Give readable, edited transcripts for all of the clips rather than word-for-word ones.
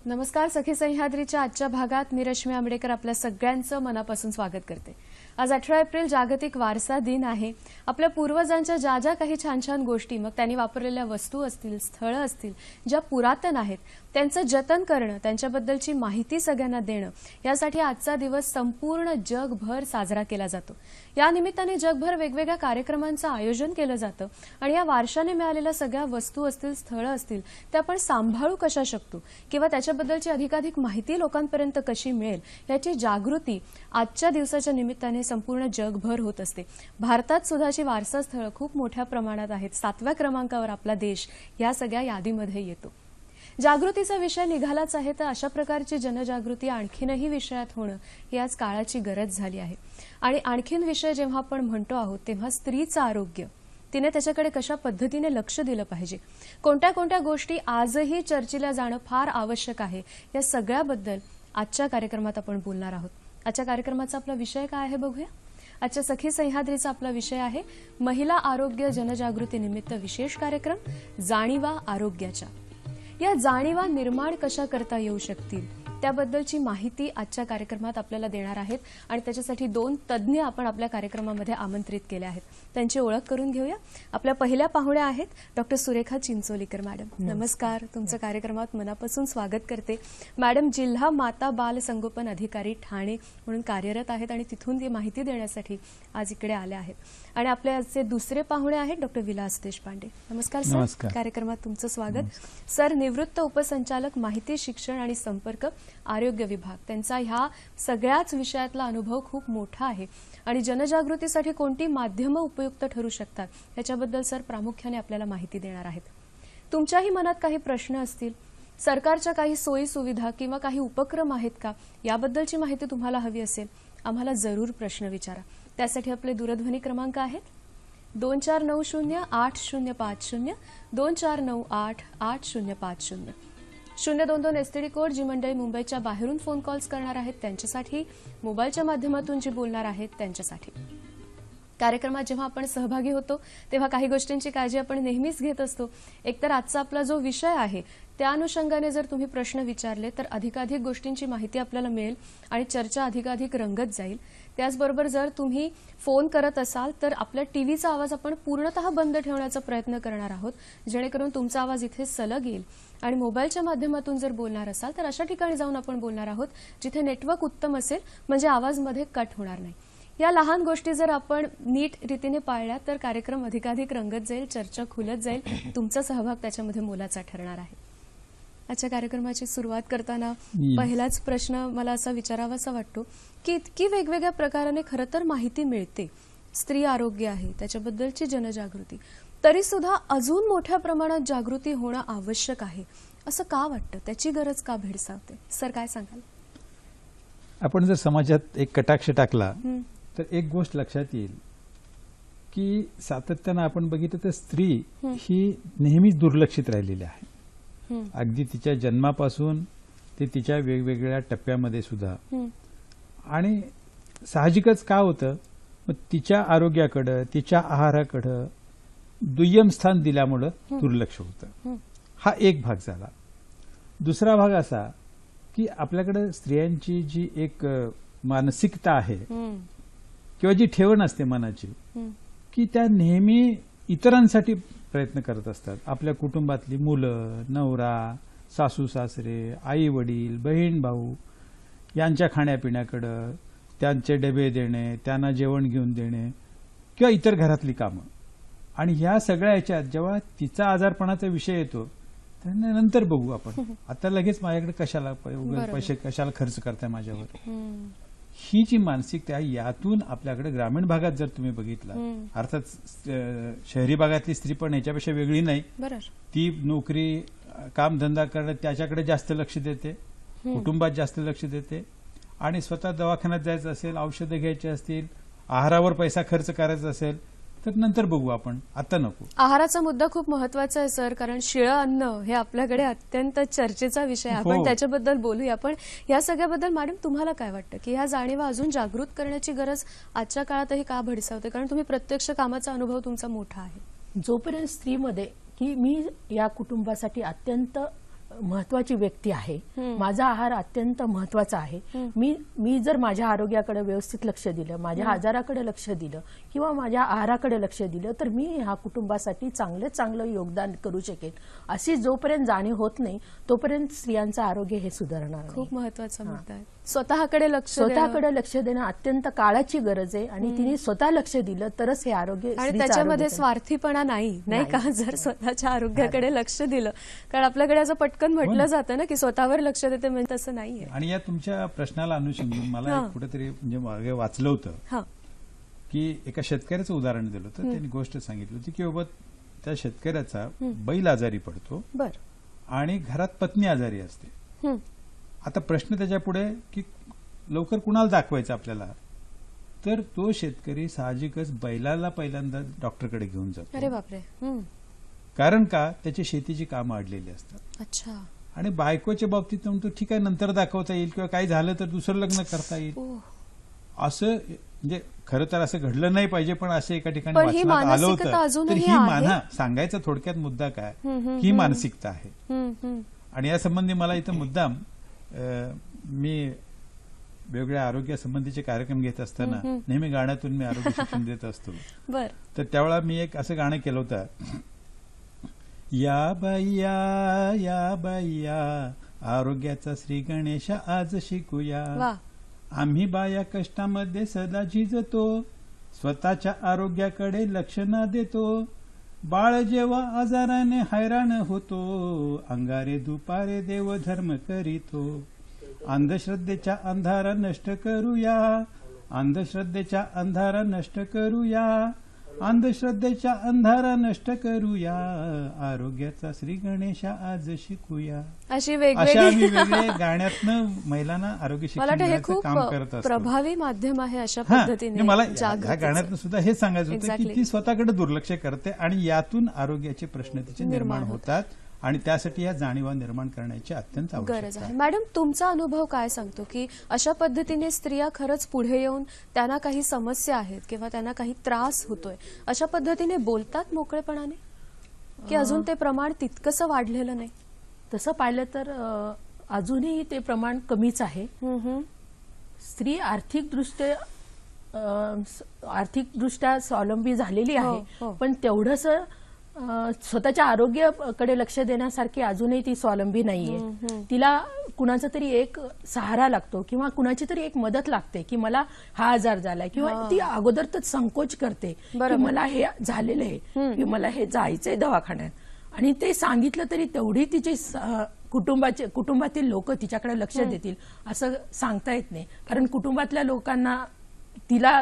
नमस्कार. सखी सह्याद्रीच्या आजच्या भागात मी रश्मी आंबेडकर आपल्या सगळ्यांचं मनापासून स्वागत करते. आज 18 एप्रिल जागतिक वारसा दिन आहे. आपल्या पूर्वजांच्या ज्या ज्या काही छान छान गोष्टी, मग त्यांनी वापरलेल्या वस्तू असतील, स्थळं असतील, ज्या पुरातन आहेत त्यांचं जतन करणं, त्यांच्याबद्दलची माहिती सगळ्यांना देणं, यासाठी आजचा दिवस संपूर्ण जगभर साजरा केला जातो. या निमित्ताने जगभर वेगवेगळ्या कार्यक्रमांचं आयोजन केलं जातं आणि या वारशाने मिळालेल्या सगळ्या वस्तू असतील, स्थळं असतील, त्या आपण सांभाळू कशा शकतो किंवा त्याच्याबद्दलची अधिकाधिक माहिती लोकांपर्यंत कशी मिळेल याची जागृती आजच्या दिवसाच्या निमित्ताने संपूर्ण जगभर होत असते. भारतात सुद्धाची वारसा स्थळं खूप मोठ्या प्रमाणात आहेत. 7व्या क्रमांकावर आपला देश या सगळ्या यादीमध्ये येतो. जागृतीचा विषय निघालाच आहे, तर अशा प्रकारची जनजागृती आणखीनही विषयात होणं ही आज काळाची गरज झाली आहे. आणि आणखीन विषय जेव्हा आपण म्हणतो आहोत तेव्हा स्त्रीचं आरोग्य, तिने त्याच्याकडे कशा पद्धतीने लक्ष दिलं पाहिजे, कोणत्या कोणत्या गोष्टी आजही चर्चेला जाणं फार आवश्यक आहे, या सगळ्याबद्दल आजच्या कार्यक्रमात आपण बोलणार आहोत. आजच्या कार्यक्रमाचा आपला विषय काय आहे बघूया. आजच्या सखी सह्याद्रीचा आपला विषय आहे महिला आरोग्य जनजागृती निमित्त विशेष कार्यक्रम जाणीवा आरोग्याच्या. या जाणीवा निर्माण कशा करता येऊ शकतील त्याबद्दलची माहिती आजच्या कार्यक्रमात आपल्याला देणार आहेत आणि त्याच्यासाठी 2 तज्ज्ञ आपण आपल्या कार्यक्रमामध्ये आमंत्रित केले आहेत. त्यांची ओळख करून घेऊया. आपल्या पहिल्या पाहुण्या आहेत डॉक्टर सुरेखा चिंचोलीकर मॅडम. नमस्कार. तुमचं कार्यक्रमात मनापासून स्वागत करते. मॅडम जिल्हा माता बाल संगोपन अधिकारी ठाणे म्हणून कार्यरत आहेत आणि तिथून ती माहिती देण्यासाठी आज इकडे आल्या आहेत. आणि आपल्या आजचे दुसरे पाहुणे आहेत डॉक्टर विलास देशपांडे. नमस्कार सर. कार्यक्रमात तुमचं स्वागत. सर निवृत्त उपसंचालक माहिती शिक्षण आणि संपर्क आरोग्य विभाग. त्यांचा ह्या सगळ्याच विषयातला अनुभव खूप मोठा आहे आणि जनजागृतीसाठी कोणती माध्यमं उपयुक्त ठरू शकतात याच्याबद्दल सर प्रामुख्याने आपल्याला माहिती देणार आहेत. तुमच्याही मनात काही प्रश्न असतील, सरकारच्या काही सोयी सुविधा किंवा काही उपक्रम आहेत का याबद्दलची माहिती तुम्हाला हवी असेल, आम्हाला जरूर प्रश्न विचारा. त्यासाठी आपले दूरध्वनी क्रमांक आहेत 24908050, 24988050, 022 एसटीडी कोड. जी मंडळी मुंबईच्या बाहेरून फोन कॉल्स करणार आहेत त्यांच्यासाठी, मोबाईलच्या माध्यमातून जी बोलणार आहेत त्यांच्यासाठी. कार्यक्रमात जेव्हा आपण सहभागी होतो तेव्हा काही गोष्टींची काळजी आपण नेहमीच घेत असतो. एकतर आजचा आपला जो विषय आहे त्या अनुषंगाने जर तुम्ही प्रश्न विचारले तर अधिकाधिक गोष्टींची माहिती आपल्याला मिळेल आणि चर्चा अधिकाधिक रंगत जाईल. त्याचबरोबर जर तुम्ही फोन करत असाल तर आपल्या टीव्हीचा आवाज आपण पूर्णतः बंद ठेवण्याचा प्रयत्न करणार आहोत, जेणेकरून तुमचा आवाज इथे सलग येईल. आणि मोबाईलच्या माध्यमातून जर बोलणार असाल तर अशा ठिकाणी जाऊन आपण बोलणार आहोत जिथे नेटवर्क उत्तम असेल, म्हणजे आवाज मध्ये कट होणार नाही. या लहान गोष्टी जर आपण नीट रीतीने पाळल्या तर कार्यक्रम अधिकाधिक रंगत जाईल, चर्चा खुलत जाईल, तुमचा सहभाग त्याच्यामध्ये मोलाचा ठरणार आहे. आजच्या कार्यक्रमाची सुरुवात करताना पहिलाच प्रश्न मला असा विचारावासा वाटतो की इतकी वेगवेगळ्या प्रकाराने खरं तर माहिती मिळते, स्त्री आरोग्य आहे त्याच्याबद्दलची जनजागृती, तरी सुद्धा अजून मोठ्या प्रमाणात जागृती होणं आवश्यक आहे असं का वाटतं, त्याची गरज का भेडसावते? सर काय सांगाल? आपण जर समाजात एक कटाक्ष टाकला तर एक गोष्ट लक्षात येईल की सातत्यानं आपण बघितलं तर स्त्री ही नेहमीच दुर्लक्षित राहिलेली आहे. अगदी तिच्या जन्मापासून ते तिच्या वेगवेगळ्या टप्प्यामध्ये सुद्धा. आणि साहजिकच का होतं, मग तिच्या आरोग्याकडं, तिच्या आहाराकडं दुय्यम स्थान दिल्यामुळं दुर्लक्ष होतं. हा एक भाग झाला. दुसरा भाग असा की आपल्याकडे स्त्रियांची जी एक मानसिकता आहे किंवा जी ठेवण असते मनाची, की त्या नेहमी इतरांसाठी प्रयत्न करत असतात. आपल्या कुटुंबातली मुलं, नवरा, सासू सासरे, आई वडील, बहीण भाऊ यांच्या खाण्यापिण्याकडं, त्यांचे डबे देणे, त्यांना जेवण घेऊन देणे किंवा इतर घरातली कामं. आणि ह्या सगळ्या ह्याच्यात जेव्हा तिचा आजारपणाचा विषय येतो तर नंतर बघू आपण, आता लगेच माझ्याकडे कशाला पैसे कशाला खर्च करताय माझ्यावर, ही जी मानसिकता आहे, यातून आपल्याकडे ग्रामीण भागात जर तुम्ही बघितला, अर्थात शहरी भागातली स्त्री पण याच्यापेक्षा वेगळी नाही. ती नोकरी कामधंदा करणं त्याच्याकडे जास्त लक्ष देते, कुटुंबात जास्त लक्ष देते, आणि स्वतः दवाखान्यात जायचं असेल, औषधं घ्यायची असतील, आहारावर पैसा खर्च करायचा असेल तर नंतर बघू आपण, आता नको. आहाराचा मुद्दा खूप महत्वाचा आहे सर, कारण शिळं अन्न हे आपल्याकडे अत्यंत चर्चेचा विषय आहे. आपण त्याच्याबद्दल बोलूया. पण या सगळ्याबद्दल मॅडम तुम्हाला काय वाटतं की ह्या जाणीवा अजून जागृत करण्याची गरज आजच्या काळातही का भेडसावते? कारण तुम्ही प्रत्यक्ष कामाचा अनुभव तुमचा मोठा आहे. जोपर्यंत स्त्रीमध्ये की मी या कुटुंबासाठी अत्यंत महत्वाची व्यक्ती आहे, माझा आहार अत्यंत महत्वाचा आहे, मी जर माझ्या आरोग्याकडे व्यवस्थित लक्ष दिलं, माझ्या आजाराकडे लक्ष दिलं किंवा माझ्या आहाराकडे लक्ष दिलं तर मी ह्या कुटुंबासाठी चांगलं योगदान करू शकेन, अशी जोपर्यंत जाणीव होत नाही तोपर्यंत स्त्रियांचं आरोग्य हे सुधारणार नाही. खूप महत्वाचा मुद्दा आहे. स्वतःकडे लक्ष देणं अत्यंत काळाची गरज आहे आणि तिने स्वतः लक्ष दिलं तरच हे आरोग्य. आणि त्याच्यामध्ये स्वार्थीपणा नाही का? जर स्वतःच्या आरोग्याकडे लक्ष दिलं, कारण आपल्याकडे असं पटकन म्हटलं जातं ना की स्वतःवर लक्ष देते, म्हणजे तसं नाहीये. आणि या तुमच्या प्रश्नाला अनुषंगाने मला कुठेतरी म्हणजे मागे वाचलं होतं की एका शेतकऱ्याचं उदाहरण दिलं होतं. त्यांनी गोष्ट सांगितली होती की बाबा त्या शेतकऱ्याचा बैल आजारी पडतो आणि घरात पत्नी आजारी असते. आता प्रश्न त्याच्या पुढे की लवकर कुणाला दाखवायचं आपल्याला, तर तो शेतकरी साहजिकच बैलाला पहिल्यांदा डॉक्टरकडे घेऊन जातो. अरे बापरे. कारण का, त्याची शेतीची कामं अडलेली असतात. अच्छा. आणि बायकोच्या बाबतीत म्हणतो ठीक आहे नंतर दाखवता येईल किंवा काही झालं तर दुसरं लग्न करता येईल, असं म्हणजे खरं तर असं घडलं नाही पाहिजे, पण असं एका ठिकाणी वाचनात आलं होतं. तर ही माना सांगायचा थोडक्यात मुद्दा काय, ही मानसिकता आहे. आणि या संबंधी मला इथं मुद्दाम मी वेगवेगळ्या आरोग्यासंबंधीचे कार्यक्रम घेत असताना नेहमी गाण्यातून मी आरोग्य शिक्षण देत असतो. तर त्यावेळेला मी एक असं गाणं केलं होतं, या बाईया आरोग्याचा श्री गणेश आज शिकूया, आम्ही बाया कष्टामध्ये सदा झिजतो, स्वतःच्या आरोग्याकडे लक्ष न देतो, बाळ जेव्हा आजाराने हैराण होतो, अंगारे दुपारे देवधर्म करीतो, अंधश्रद्धेच्या अंधारा नष्ट करूया, अंधश्रद्धेच्या अंधारा नष्ट करूया, अंधश्रद्धेच्या अंधारा नष्ट करूया, आरोग्याचा श्री गणेश आज शिकूया. अशी वेगवेगळे गाण्यातनं महिलांना आरोग्य शिक्षण काम करत असतात. प्रभावी माध्यम आहे अशा पद्धतीने. मला ह्या गाण्यातनं सुद्धा हे सांगायचं होतं की ती स्वतःकडे दुर्लक्ष करते आणि यातून आरोग्याचे प्रश्न तिचे निर्माण होतात आणि त्यासाठी या जाणीवा निर्माण करण्याची अत्यंत गरज आहे. मॅडम तुमचा अनुभव काय सांगतो की अशा पद्धतीने स्त्रिया खरंच पुढे येऊन त्यांना काही समस्या आहेत किंवा त्यांना काही त्रास होतोय अशा पद्धतीने बोलतात मोकळेपणाने, की अजून ते प्रमाण तितकंसं वाढलेलं नाही? तसं पाहिलं तर अजूनही ते प्रमाण कमीच आहे. स्त्री आर्थिकदृष्ट्या स्वावलंबी झालेली आहे, पण तेवढंच स्वतःच्या आरोग्याकडे लक्ष देण्यासारखी अजूनही ती स्वावलंबी नाहीये. तिला कुणाचा तरी एक सहारा लागतो किंवा कुणाची तरी एक मदत लागते की मला हा आजार झालाय, किंवा ती अगोदर तर संकोच करते की मला हे झालेलं आहे की मला हे जायचंय दवाखान्यात, आणि ते सांगितलं तरी तेवढी तिची कुटुंबातील लोक तिच्याकडे लक्ष देतील असं सांगता येत नाही. कारण कुटुंबातल्या लोकांना तिला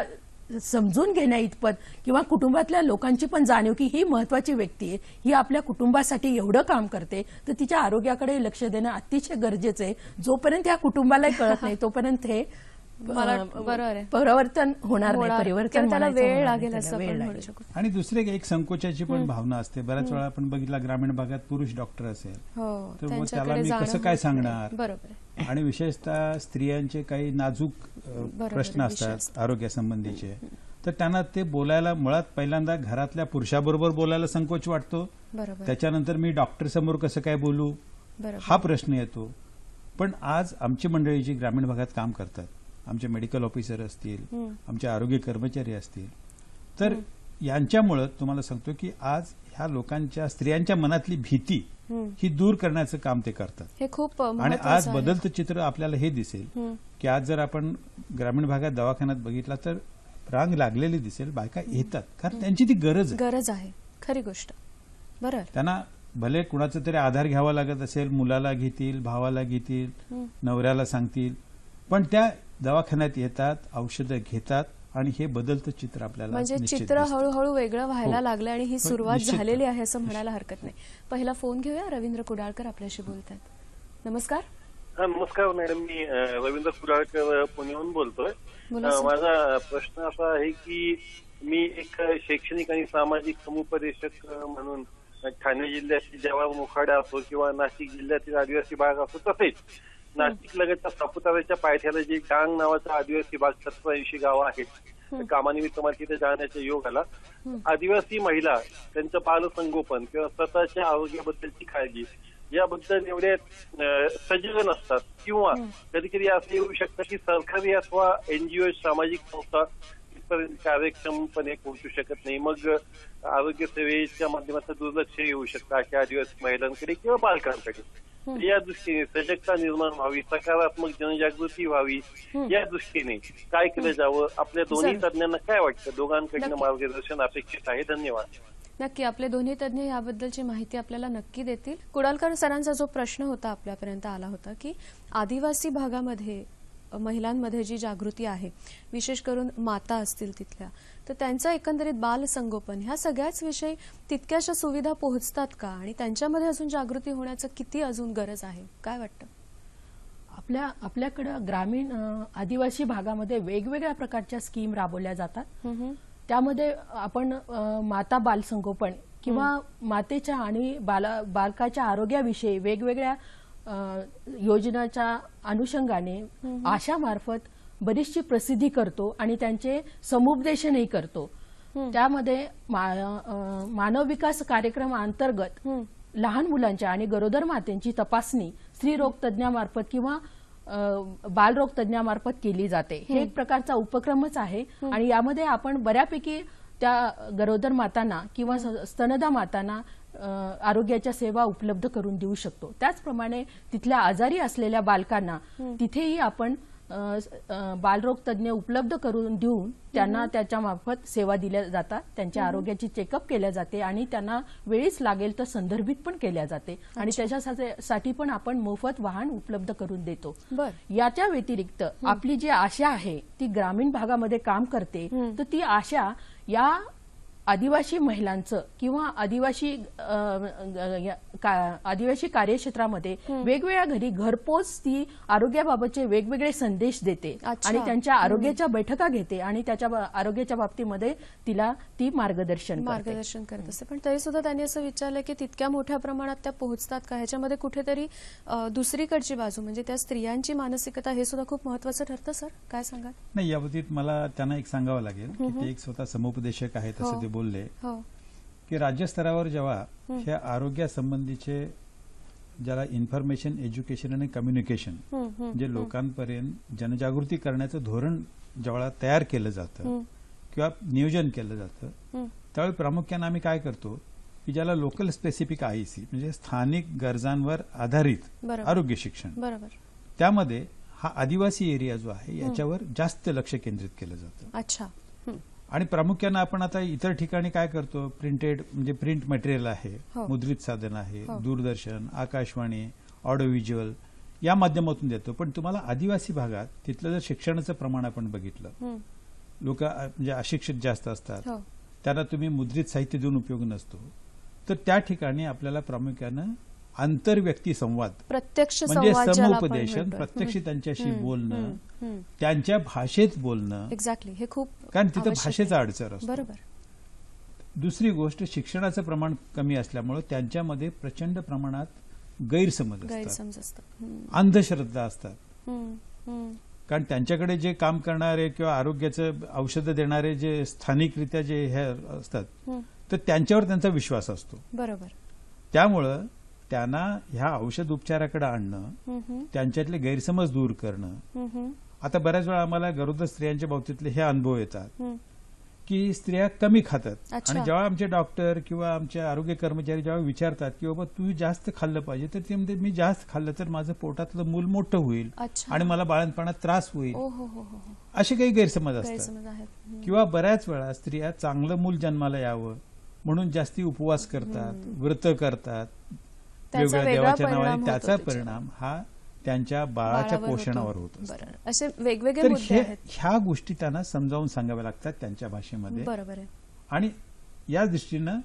समजून घेण्या इतपत किंवा कुटुंबातल्या लोकांची पण जाणीव की ही महत्वाची व्यक्ती आहे, ही आपल्या कुटुंबासाठी एवढं काम करते, तर तिच्या आरोग्याकडे लक्ष देणं अतिशय गरजेचं आहे. जोपर्यंत या कुटुंबालाही कळत नाही तोपर्यंत हे परिवर्तन होणार नाही, परिवर्तन त्याला वेळ लागेल असं आपण म्हणू शकतो. आणि दुसरे एक संकोचाची पण भावना असते. बऱ्याच वेळा आपण बघितला ग्रामीण भागात पुरुष डॉक्टर असेल तर मग त्याला मी कसं काय सांगणार, आणि विशेषतः स्त्रियांचे काही नाजूक प्रश्न असतात आरोग्यासंबंधीचे, तर त्यांना ते बोलायला मुळात पहिल्यांदा घरातल्या पुरुषाबरोबर बोलायला संकोच वाटतो, त्याच्यानंतर मी डॉक्टर समोर कसं काय बोलू हा प्रश्न येतो. पण आज आमची मंडळी जी ग्रामीण भागात काम करतात, आमचे मेडिकल ऑफिसर असतील, आमचे आरोग्य कर्मचारी असतील, तर यांच्यामुळं तुम्हाला सांगतो की आज ह्या लोकांच्या स्त्रियांच्या मनातली भीती ही दूर करण्याचं काम ते करतात. हे खूप आणि महत्त्वाचं आज आहे. बदलतं चित्र आपल्याला हे दिसेल की आज जर आपण ग्रामीण भागात दवाखान्यात बघितला तर रांग लागलेली दिसेल. बायका येतात कारण त्यांची ती गरज आहे. गरज आहे, खरी गोष्ट. बरोबर. त्यांना भले कुणाचा तरी आधार घ्यावा लागत असेल, मुलाला घेतील, भावाला घेतील, नवऱ्याला सांगतील, पण त्या दवाखान्यात येतात, औषधं घेतात आणि हे बदलतं चित्र आपल्याला म्हणजे निश्चित चित्र दिसतं. हळूहळू वेगळं व्हायला हो. लागलं आणि ही हो, सुरुवात निश्चित. झालेली आहे असं म्हणायला हरकत नाही. पहिला फोन घेऊया. रवींद्र कुडाळकर आपल्याशी बोलतात. नमस्कार. हा, नमस्कार मॅडम. मी रवींद्र कुडाळकर पुण्याहून बोलतोय. बोला सर. माझा प्रश्न असा आहे की मी एक शैक्षणिक आणि सामाजिक समुपदेशक म्हणून ठाणे जिल्ह्यातील जव्हार मुखाडा असो किंवा नाशिक जिल्ह्यातील आदिवासी भाग असो, तसेच नाशिक लगतच्या सापुताऱ्याच्या पायथ्याला जे डांग नावाचा आदिवासी भाग 87 गावं आहेत, कामानिमित्त मला तिथे जाण्याचा योग आला. आदिवासी महिला त्यांचं बालसंगोपन किंवा स्वतःच्या आरोग्याबद्दलची काळजी याबद्दल एवढे सजग नसतात किंवा कधी कधी असं येऊ शकतं की सरकारी अथवा एनजीओ सामाजिक संस्था इथपर्यंत कार्यक्षमपणे पोहोचू शकत नाही. मग आरोग्य सेवेच्या माध्यमातून दुर्लक्ष येऊ शकतं अशा आदिवासी महिलांकडे किंवा बालकांकडे. या दृष्टीने सजगता निर्माण व्हावी, सकारात्मक जनजागृती व्हावी, या दृष्टीने काय केलं जावं? आपल्या दोन्ही तज्ञांना काय वाटतं? दोघांकडनं मार्गदर्शन अपेक्षित आहे. धन्यवाद. नक्की आपले दोन्ही तज्ज्ञ याबद्दलची माहिती आपल्याला नक्की देतील. कुडाळकर सरांचा जो प्रश्न होता आपल्यापर्यंत आला होता की आदिवासी भागामध्ये महिलांमध्ये जी जागृती आहे, विशेष करून माता असतील तिथल्या, तर त्यांचं एकंदरीत बालसंगोपन ह्या सगळ्याच विषयी तितक्याशा सुविधा पोहोचतात का आणि त्यांच्यामध्ये अजून जागृती होण्याचं किती अजून गरज आहे? काय वाटतं? आपल्याकडं ग्रामीण आदिवासी भागामध्ये वेगवेगळ्या प्रकारच्या स्कीम राबवल्या जातात. त्यामध्ये आपण माता बालसंगोपन किंवा मातेच्या आणि बालकाच्या आरोग्याविषयी वेगवेगळ्या योजनाच्या अनुषंगाने आशामार्फत बरीचशी प्रसिद्धी करतो आणि त्यांचे समुपदेशनही करतो. त्यामध्ये मानव विकास कार्यक्रमाअंतर्गत लहान मुलांच्या आणि गरोदर मातेंची तपासणी स्त्रीरोग तज्ज्ञामार्फत किंवा बालरोग तज्ज्ञामार्फत केली जाते. हे एक प्रकारचा उपक्रमच आहे आणि यामध्ये आपण बऱ्यापैकी त्या गरोदर मातांना किंवा स्तनदा मातांना आरोग्याच्या सेवा उपलब्ध करून देऊ शकतो. त्याचप्रमाणे तिथल्या आजारी असलेल्या बालकांना तिथेही आपण बालरोग तज्ज्ञ उपलब्ध करून देऊन त्यांना त्याच्यामार्फत सेवा दिल्या जातात. त्यांच्या आरोग्याची चेकअप केल्या जाते आणि त्यांना वेळीच लागेल तर संदर्भित पण केल्या जाते आणि त्याच्यासाठी पण आपण मोफत वाहन उपलब्ध करून देतो. याच्या व्यतिरिक्त आपली जी आशा आहे ती ग्रामीण भागामध्ये काम करते, तर ती आशा या आदिवासी महिलांचं किंवा आदिवासी कार्यक्षेत्रामध्ये वेगवेगळ्या घरी घरपोच ती आरोग्याबाबतचे वेगवेगळे संदेश देते आणि त्यांच्या आरोग्याच्या बैठका घेते आणि त्याच्या आरोग्याच्या बाबतीमध्ये तिला ती मार्गदर्शन करत असते. पण तरी सुद्धा त्यांनी असं विचारलं की तितक्या मोठ्या प्रमाणात त्या पोहोचतात का? ह्याच्यामध्ये कुठेतरी दुसरीकडची बाजू म्हणजे त्या स्त्रियांची मानसिकता हे सुद्धा खूप महत्वाचं ठरतं. सर काय सांगाल? नाही, याबाबतीत मला त्यांना एक सांगावं लागेल की ते एक स्वतः समुपदेशक आहेत असं ते बोलले की राज्यस्तरावर जेव्हा ह्या आरोग्यासंबंधीचे ज्याला इन्फॉर्मेशन, एज्युकेशन आणि कम्युनिकेशन जे लोकांपर्यंत जनजागृती करण्याचं धोरण जेव्हा तयार केलं जातं किंवा नियोजन केलं जातं, त्यावेळी प्रामुख्याने आम्ही काय करतो की ज्याला लोकल स्पेसिफिक आयसी म्हणजे स्थानिक गरजांवर आधारित आरोग्य शिक्षण, त्यामध्ये हा आदिवासी एरिया जो आहे याच्यावर जास्त लक्ष केंद्रित केलं जातं. अच्छा. आणि प्रामुख्याने आपण आता इतर ठिकाणी काय करतो, प्रिंटेड म्हणजे प्रिंट मटेरियल आहे, मुद्रित साधन आहे, दूरदर्शन, आकाशवाणी, ऑडिओ व्हिज्युअल या माध्यमातून देतो. पण तुम्हाला आदिवासी भागात तिथलं जर शिक्षणाचं प्रमाण आपण बघितलं, लोक म्हणजे अशिक्षित जास्त असतात, त्यांना तुम्ही मुद्रित साहित्य देऊन उपयोग नसतो, तर त्या ठिकाणी आपल्याला प्रामुख्यानं आंतरव्यक्ती संवाद, प्रत्यक्ष म्हणजे समुपदेशन, प्रत्यक्ष त्यांच्याशी बोलणं, त्यांच्या भाषेत बोलणं. एक्झॅक्टली. हे खूप, कारण तिथं भाषेचा अडचण असतो. बरोबर. दुसरी गोष्ट, शिक्षणाचं प्रमाण कमी असल्यामुळे त्यांच्यामध्ये प्रचंड प्रमाणात गैरसमज असतात, अंधश्रद्धा असतात. कारण त्यांच्याकडे जे काम करणारे किंवा आरोग्याचं औषधं देणारे जे स्थानिकरित्या जे हे असतात, तर त्यांच्यावर त्यांचा विश्वास असतो. बरोबर. त्यामुळं त्यांना ह्या औषध उपचाराकडे आणणं, त्यांच्यातले गैरसमज दूर करणं. आता बऱ्याच वेळा आम्हाला गरोदर स्त्रियांच्या बाबतीतले हे अनुभव येतात की स्त्रिया कमी खातात. अच्छा. आणि जेव्हा आमचे डॉक्टर किंवा आमचे आरोग्य कर्मचारी जेव्हा विचारतात की बाबा तू जास्त खाल्लं पाहिजे, तर ते म्हणते मी जास्त खाल्लं तर माझं पोटातलं मूल मोठं होईल अच्छा. आणि मला बाळंतपणात त्रास होईल. ओ हो हो हो हो. असे काही गैरसमज असतात. गैरसमज आहेत. किंवा बऱ्याच वेळा स्त्रिया चांगलं मूल जन्माला यावं म्हणून जास्ती उपवास करतात, व्रत करतात त्याचा वेगवेगळ्या वेगळा देवाच्या परिणाम नावाने. होतो त्याचा त्याच्यावर. परिणाम हा त्यांच्या बाळाच्या बाळावर पोषणावर होतो. होत असतो. बरं. असे वेगवेगळे तर मुद्दे आहेत. ह्या गोष्टी त्यांना समजावून सांगाव्या लागतात त्यांच्या भाषेमध्ये. बरोबर आहे. आणि या दृष्टीनं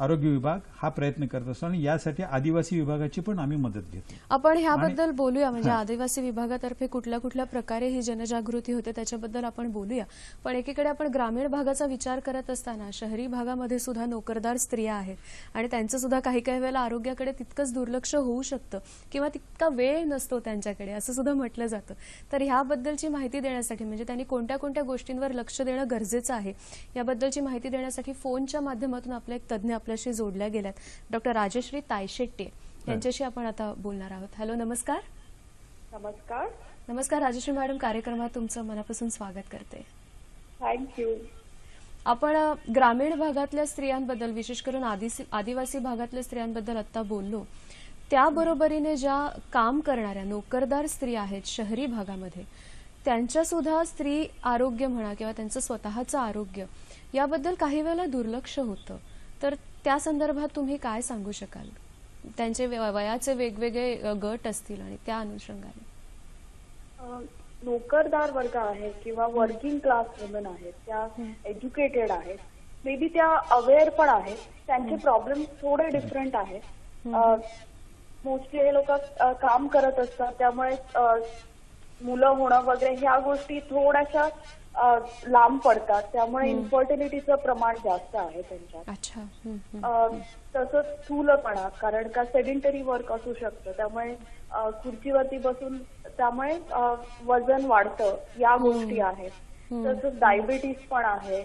आरोग्य विभाग हा प्रयत्न करत असतो आणि यासाठी आदिवासी विभागाची पण आम्ही मदत घेतो. आपण ह्याबद्दल बोलूया, म्हणजे हां. आदिवासी विभागातर्फे कुठल्या कुठल्या प्रकारे ही जनजागृती होते त्याच्याबद्दल आपण बोलूया. पण एकीकडे आपण ग्रामीण भागाचा विचार करत असताना शहरी भागामध्ये सुद्धा नोकरदार स्त्रिया आहेत आणि त्यांचं सुद्धा काही काही वेळेला आरोग्याकडे तितकंच दुर्लक्ष होऊ शकतं किंवा तितका वेळ नसतो त्यांच्याकडे, असं सुद्धा म्हटलं जातं. तर ह्याबद्दलची माहिती देण्यासाठी, म्हणजे त्यांनी कोणत्या कोणत्या गोष्टींवर लक्ष देणं गरजेचं आहे याबद्दलची माहिती देण्यासाठी फोनच्या माध्यमातून आपले एक तज्ज्ञ आपल्याशी जोडल्या गेल्यात. डॉक्टर राजश्री तायशेट्टे यांच्याशी आपण आता बोलणार आहोत. हॅलो, नमस्कार. नमस्कार. नमस्कार राजश्री मॅडम, कार्यक्रमात तुमचं मनापासून स्वागत करते. थँक्यू. आपण ग्रामीण भागातल्या स्त्रियांबद्दल, विशेष करून आदिवासी भागातल्या स्त्रियांबद्दल आता बोललो. त्याबरोबरीने ज्या काम करणाऱ्या नोकरदार स्त्रिया आहेत शहरी भागामध्ये, त्यांच्या सुद्धा स्त्री आरोग्य म्हणा किंवा त्यांचं स्वतःचं आरोग्य याबद्दल काही वेळेला दुर्लक्ष होतं. तर त्या संदर्भात तुम्ही काय सांगू शकाल? त्यांचे वयाचे वेगवेगळे गट असतील आणि त्या अनुषंगाने. नोकरदार वर्ग आहे किंवा वर्किंग क्लास वुमन आहेत, त्या एज्युकेटेड आहेत, मे बी त्या अवेअर पण आहेत. त्यांचे प्रॉब्लेम थोडे डिफरंट आहेत. मोस्टली हे लोक काम करत असतात, त्यामुळे मुलं होणं वगैरे ह्या गोष्टी थोड्याशा लांब पडतात, त्यामुळे इन्फर्टिलिटीचं प्रमाण जास्त आहे त्यांच्यात. अच्छा. तसंच स्थूलपणा, कारण का सेडेंटरी वर्क असू शकतं, त्यामुळे खुर्चीवरती बसून त्यामुळे वजन वाढतं, या गोष्टी आहेत. तसंच डायबिटीस पण आहे,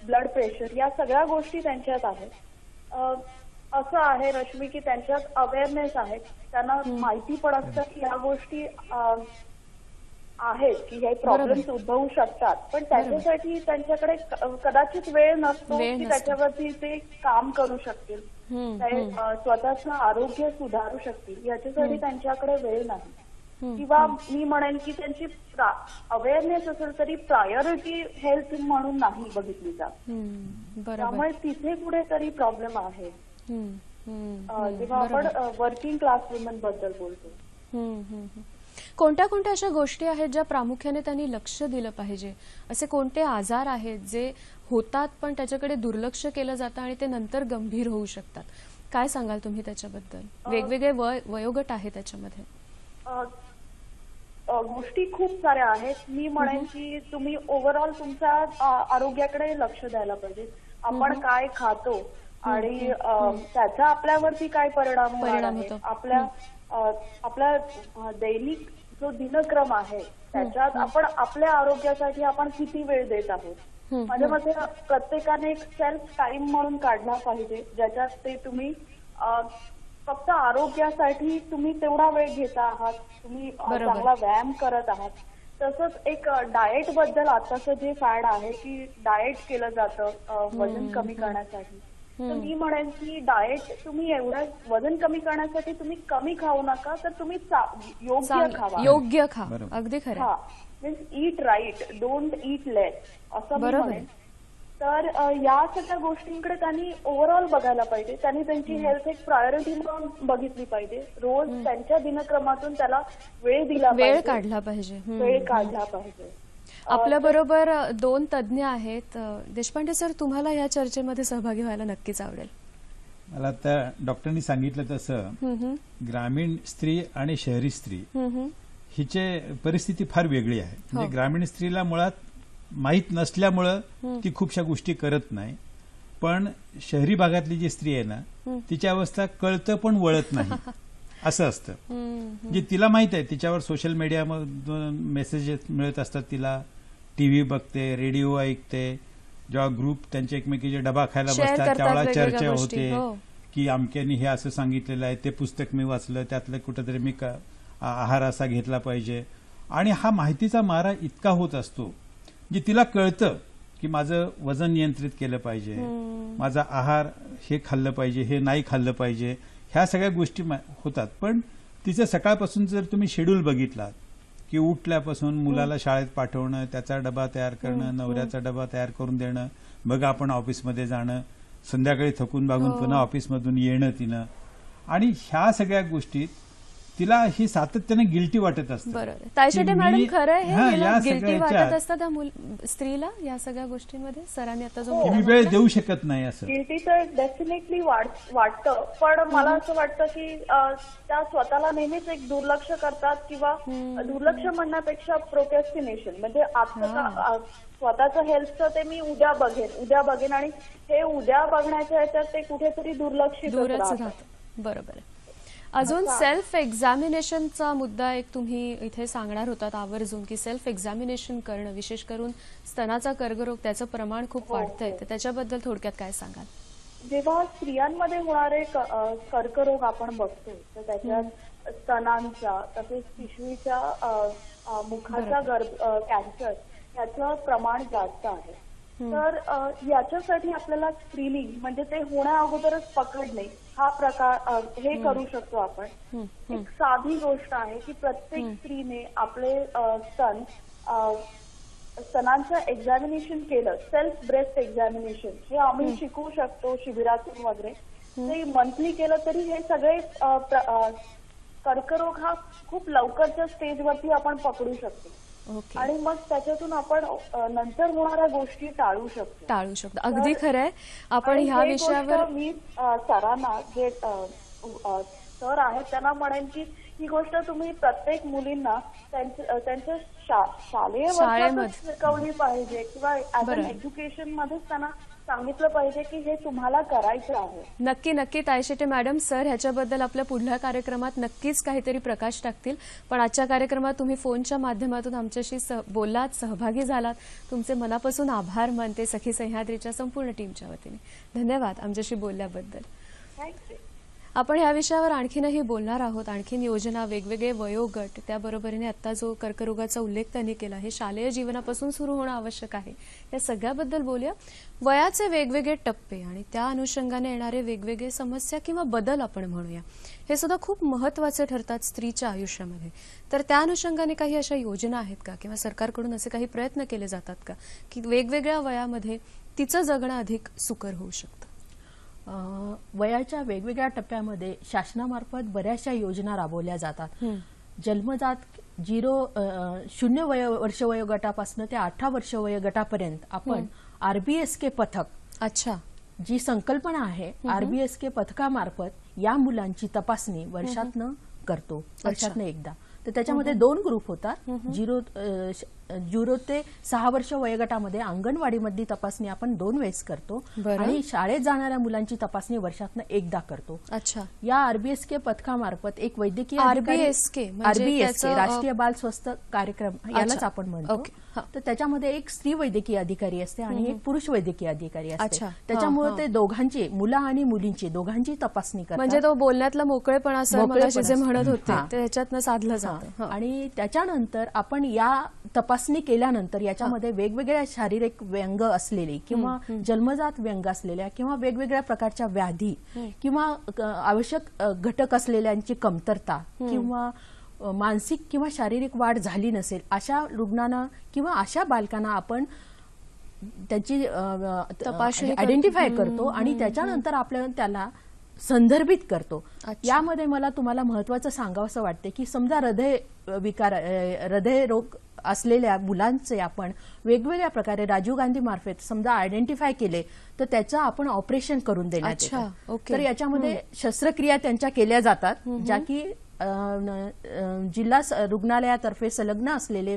ब्लड प्रेशर, या सगळ्या गोष्टी त्यांच्यात आहेत. असं आहे रश्मी की त्यांच्यात अवेअरनेस आहे, त्यांना माहिती पण असतं की या गोष्टी आहेत की हे प्रॉब्लेम्स उद्भवू शकतात, पण त्याच्यासाठी त्यांच्याकडे कदाचित वेळ नसतो की त्याच्यावरती ते काम करू शकतील, स्वतःचं आरोग्य सुधारू शकतील, याच्यासाठी त्यांच्याकडे वेळ नाही. किंवा मी म्हणेन की त्यांची अवेअरनेस असेल तरी प्रायोरिटी हेल्थ म्हणून नाही बघितली जात, त्यामुळे तिथे कुठेतरी प्रॉब्लेम आहे. जेव्हा आपण वर्किंग क्लास वुमन बद्दल बोलतो, कोणत्या कोणत्या अशा गोष्टी आहेत ज्या प्रामुख्याने त्यांनी लक्ष दिलं पाहिजे? असे कोणते आजार आहेत जे होतात पण त्याच्याकडे दुर्लक्ष केलं जातं आणि ते नंतर गंभीर होऊ शकतात? काय सांगाल तुम्ही त्याच्याबद्दल? वेगवेगळे वयोगट आहे त्याच्यामध्ये. गोष्टी खूप साऱ्या आहेत. मी म्हणेन की तुम्ही ओव्हरऑल तुमच्या आरोग्याकडे लक्ष द्यायला पाहिजे. आपण काय खातो आणि त्याचा आपल्यावरती काय परिणाम होणार आहे, आपल्या दैनिक जो दिनक्रम आहे त्याच्यात आपण आपल्या आरोग्यासाठी आपण किती वेळ देत आहोत. माझ्या मते प्रत्येकाने एक सेल्फ टाइम म्हणून काढला पाहिजे, ज्याच्यात ते तुम्ही फक्त आरोग्यासाठी तुम्ही तेवढा वेळ घेता आहात, तुम्ही चांगला व्यायाम करत आहात. तसंच एक डाएट बद्दल आताचं जे फॅड आहे की डाएट केलं जातं वजन कमी करण्यासाठी, तर मी म्हणेन की डाएट तुम्ही एवढं वजन कमी करण्यासाठी तुम्ही कमी खाऊ नका, तर तुम्ही योग्य खावा. योग्य खा, अगदी खरं. हा, means eat right, don't eat less, असं मी म्हणेन. तर या सगळ्या गोष्टींकडे त्यांनी ओव्हरऑल बघायला पाहिजे. त्यांनी त्यांची हेल्थ एक प्रायोरिटी म्हणून बघितली पाहिजे. रोज त्यांच्या दिनक्रमातून त्याला वेळ दिला पाहिजे, वेळ काढला पाहिजे, वेळ काढला पाहिजे. आपल्या बरोबर दोन तज्ज्ञ आहेत. देशपांडे सर, तुम्हाला या चर्चेमध्ये सहभागी व्हायला नक्कीच आवडेल. मला आता डॉक्टरांनी सांगितलं तसं ग्रामीण स्त्री आणि शहरी स्त्री हिचे परिस्थिती फार वेगळी आहे. म्हणजे ग्रामीण स्त्रीला मुळात माहीत नसल्यामुळं ती खूपशा गोष्टी करत नाही, पण शहरी भागातली जी स्त्री आहे ना तिची अवस्था कळतं पण वळत नाही असं असतं. म्हणजे तिला माहित आहे, तिच्यावर सोशल मीडियामधून मेसेजेस मिळत असतात, तिला टीव्ही बघते, रेडिओ ऐकते, जेव्हा ग्रुप त्यांचे एकमेकीचे डबा खायला बसतात त्यावेळेला चर्चा होते की अमक्यानी हे असं सांगितलेलं आहे, ते पुस्तक मी वाचलं, त्यातलं कुठेतरी मी आहार असा घेतला पाहिजे. आणि हा माहितीचा मारा इतका होत असतो की तिला कळतं की माझं वजन नियंत्रित केलं पाहिजे, माझा आहार हे खाल्लं पाहिजे, हे नाही खाल्लं पाहिजे, ह्या सगळ्या गोष्टी होतात. पण तिचं सकाळपासून जर तुम्ही शेड्यूल बघितलात की उठल्यापासून मुलाला शाळेत पाठवणं, त्याचा डबा तयार करणं, नवऱ्याचा डबा तयार करून देणं, मग आपण ऑफिसमध्ये जाणं, संध्याकाळी थकून भागून पुन्हा ऑफिसमधून येणं तिनं, आणि ह्या सगळ्या गोष्टीत तिला ही सातत्याने गिल्टी वाटत असतं. बरोबर. तायशेटे की मॅडम मी- खरं आहे हा, हे या गिल्टी सगळ्या वाटत ह्याच्यात असतं त्या स्त्रीला या सगळ्या गोष्टींमध्ये. सरांनी आता जो की मुद्दा मी वेळ देऊ शकत नाही असं. गिल्टी तर डेफिनेटली वाटतं, पण मला असं वाटतं की त्या स्वतःला नेहमीच एक दुर्लक्ष करतात, किंवा दुर्लक्ष म्हणण्यापेक्षा प्रोक्रॅस्टिनेशन, म्हणजे आता स्वतःचं हेल्थचं ते मी उद्या बघेन आणि हे उद्या बघण्याच्या ह्याच्यात ते कुठेतरी दुर्लक्षित दूरच राहतं. राहतं. बरोबर आहे. अजून सेल्फ एक्झामिनेशनचा मुद्दा एक तुम्ही इथे सांगणार होतात आवर्जून, की सेल्फ एक्झामिनेशन करणं, विशेष करून स्तनाचा कर्करोग त्याचं प्रमाण खूप वाढतंय, तर त्याच्याबद्दल थोडक्यात काय सांगाल? जेव्हा स्त्रियांमध्ये होणारे कर्करोग आपण बघतो, तर त्याच्यात स्तनांचा तसेच पिशवीच्या मुखाचा कॅन्सर याचं प्रमाण जास्त आहे. तर याच्यासाठी आपल्याला स्क्रीनिंग म्हणजे ते होण्या अगोदरच पकडणे हा प्रकार हे करू शकतो आपण. एक साधी गोष्ट आहे की प्रत्येक स्त्रीने आपले स्तनांचं एक्झामिनेशन केलं, सेल्फ ब्रेस्ट एक्झामिनेशन, हे आम्ही शिकू शकतो शिबिरातून वगैरे. ते मंथली केलं तरी हे सगळे कर्करोग हा खूप लवकरच्या स्टेजवरती आपण पकडू शकतो. आणि मग त्याच्यातून आपण नंतर होणाऱ्या गोष्टी टाळू शकतो. अगदी खरंय. आपण ह्या विषयावर मी सरांना जे सर आहेत त्यांना म्हणेन की ही गोष्ट तुम्ही प्रत्येक मुलींना त्यांच्या शालेय वर्षातच शिकवली पाहिजे, किंवा ऍज अन एज्युकेशन मध्येच त्यांना सांगितलं पाहिजे की हे तुम्हाला करायचं आहे. नक्की तायशेटे मॅडम, सर ह्याच्याबद्दल आपल्या पुढल्या कार्यक्रमात नक्कीच काहीतरी प्रकाश टाकतील. पण आजच्या कार्यक्रमात तुम्ही फोनच्या माध्यमातून आमच्याशी बोललात, सहभागी झालात, तुमचे मनापासून आभार मानते सखी सह्याद्रीच्या संपूर्ण टीमच्या वतीने. धन्यवाद आमच्याशी बोलल्याबद्दल. थँक्यू. आपण या विषयावर आणखीनही बोलणार आहोत. आणखीन योजना, वेगवेगळे वयोगट, त्याबरोबरीने आता जो कर्करोगाचा उल्लेख त्यांनी केला, हे शालेय जीवनापासून सुरू होणं आवश्यक आहे, या सगळ्याबद्दल बोलूया. वयाचे वेगवेगळे टप्पे आणि त्या अनुषंगाने येणारे वेगवेगळे समस्या किंवा बदल आपण म्हणूया, हे सुद्धा खूप महत्वाचे ठरतात स्त्रीच्या आयुष्यामध्ये. तर त्या अनुषंगाने काही अशा योजना आहेत का, किंवा सरकारकडून असे काही प्रयत्न केले जातात का की वेगवेगळ्या वयामध्ये तिचं जगणं अधिक सुकर होऊ शकतं? वयाच्या वेगवेगळ्या टप्प्यामध्ये शासनामार्फत बऱ्याचशा योजना राबवल्या जातात. जन्मजात 0 वर्ष वयोगटापासून ते 18 वर्ष वयोगटापर्यंत आपण RBSK पथक, अच्छा, जी संकल्पना आहे, RBSK पथकामार्फत या मुलांची तपासणी वर्षातनं करतो, वर्षातनं एकदा. तर त्याच्यामध्ये 2 ग्रुप होतात. 0 ते 6 वर्ष वयोगटामध्ये अंगणवाडीमधली तपासणी आपण 2 वेळेस करतो, आणि शाळेत जाणाऱ्या मुलांची तपासणी वर्षातनं एकदा करतो. अच्छा. या RBSK पथकामार्फत एक वैद्यकीय RBSK राष्ट्रीय बाल स्वास्थ्य कार्यक्रम यालाच आपण म्हणतो. तर त्याच्यामध्ये एक स्त्री वैद्यकीय अधिकारी असते आणि एक पुरुष वैद्यकीय अधिकारी असते. त्याच्यामुळे ते दोघांची, मुला आणि मुलींची दोघांची तपासणी करतात. म्हणजे तो बोलण्यातला मोकळेपणा जे म्हणत होते त्याच्यातनं साधलं जातं. आणि त्याच्यानंतर आपण या तपासणी केल्यानंतर याच्यामध्ये वेगवेगळ्या शारीरिक व्यंग असलेले किंवा जन्मजात व्यंग असलेल्या किंवा वेगवेगळ्या प्रकारच्या व्याधी किंवा आवश्यक घटक असलेल्यांची कमतरता किंवा मानसिक किंवा शारीरिक वाढ झाली नसेल अशा रुग्णांना किंवा अशा बालकांना आपण त्याची तपासणी आयडेंटिफाय करतो आणि त्याच्यानंतर आपण त्याला संदर्भित करतो. यामध्ये मला तुम्हाला महत्वाचं सांगावंसं वाटते की समजा हृदय रोग असलेल्या मुलांचे आपण वेगवेगळ्या प्रकारे राजीव गांधी मार्फत समजा आयडेंटिफाय केले तर त्याचं आपण ऑपरेशन करून देण्यात येतं. तर याच्यामध्ये शस्त्रक्रिया त्यांच्या केल्या जातात, ज्या की जिल्हा रुग्णालयातर्फे संलग्न असलेले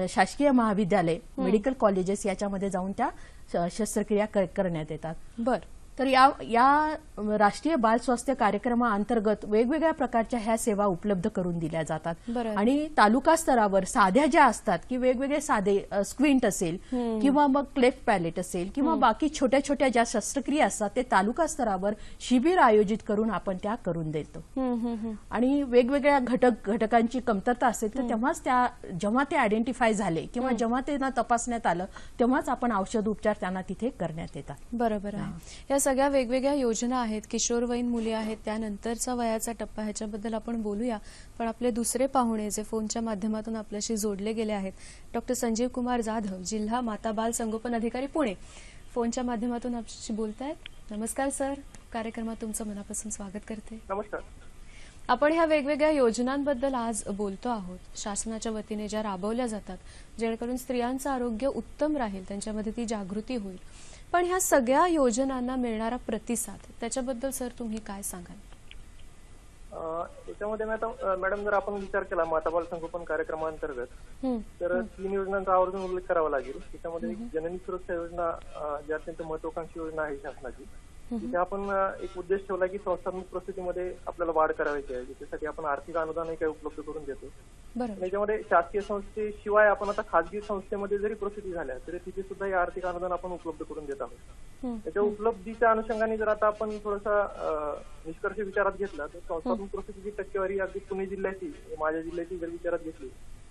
शासकीय महाविद्यालय, मेडिकल कॉलेजेस याच्यामध्ये जाऊन त्या शस्त्रक्रिया करण्यात येतात. तर या राष्ट्रीय बाल स्वास्थ्य कार्यक्रमाअंतर्गत वेगवेगळ्या प्रकारच्या ह्या सेवा उपलब्ध करून दिल्या जातात. बरं. आणि तालुका स्तरावर साध्या ज्या असतात की वेगवेगळे साधे स्क्विंट असेल किंवा मग क्लेफ्ट पॅलेट असेल किंवा बाकी छोट्या छोट्या ज्या शस्त्रक्रिया असतात ते तालुका स्तरावर शिबिर आयोजित करून आपण त्या करून देतो. आणि वेगवेगळ्या घटकांची कमतरता असेल तर तेव्हाच जेव्हा ते आयडेंटिफाय झाले किंवा जेव्हा त्यांना तपासण्यात आलं तेव्हाच आपण औषध उपचार त्यांना तिथे करण्यात येतात. बरोबर आहे. या सगळ्या वेगवेगळ्या योजना आहेत, किशोरवयीन मुली आहेत, त्यानंतरचा वयाचा टप्पा, ह्याच्याबद्दल आपण बोलूया. पण आपले दुसरे पाहुणे जे फोनच्या माध्यमातून आपल्याशी जोडले गेले आहेत, डॉक्टर संजीव कुमार जाधव, जिल्हा माता बाल संगोपन अधिकारी पुणे, फोनच्या माध्यमातून आपल्याशी बोलतायत. नमस्कार सर, कार्यक्रमात तुमचं मनापासून स्वागत करते. नमस्कार. आपण ह्या वेगवेगळ्या योजनांबद्दल आज बोलतो आहोत, शासनाच्या वतीने ज्या राबवल्या जातात, जेणेकरून स्त्रियांचं आरोग्य उत्तम राहील, त्यांच्यामध्ये ती जागृती होईल. पण ह्या सगळ्या योजनांना मिळणारा प्रतिसाद, त्याच्याबद्दल सर तुम्ही काय सांगाल? याच्यामध्ये मॅडम जर आपण विचार केला माता बाल संगोपन कार्यक्रमाअंतर्गत तर 3 योजनांचा आवर्जून उल्लेख करावा लागेल. त्याच्यामध्ये जननी सुरक्षा योजना जी अत्यंत महत्वाकांक्षी योजना आहे शासनाची, तिथे आपण एक उद्देश ठेवला की संस्थात्मक प्रसूतीमध्ये आपल्याला वाढ करायची आहे, त्यासाठी आपण आर्थिक अनुदानही काही उपलब्ध करून देतो. त्याच्यामध्ये शासकीय संस्थेशिवाय आपण आता खासगी संस्थेमध्ये जरी प्रसूती झाल्या तरी तिथे सुद्धा हे आर्थिक अनुदान आपण उपलब्ध करून देत आहोत. त्याच्या उपलब्धीच्या अनुषंगाने जर आता आपण थोडासा निष्कर्ष विचारात घेतला तर संस्थात्मक प्रसूतीची टक्केवारी अगदी पुणे जिल्ह्याची, माझ्या जिल्ह्याची जर विचारात घेतली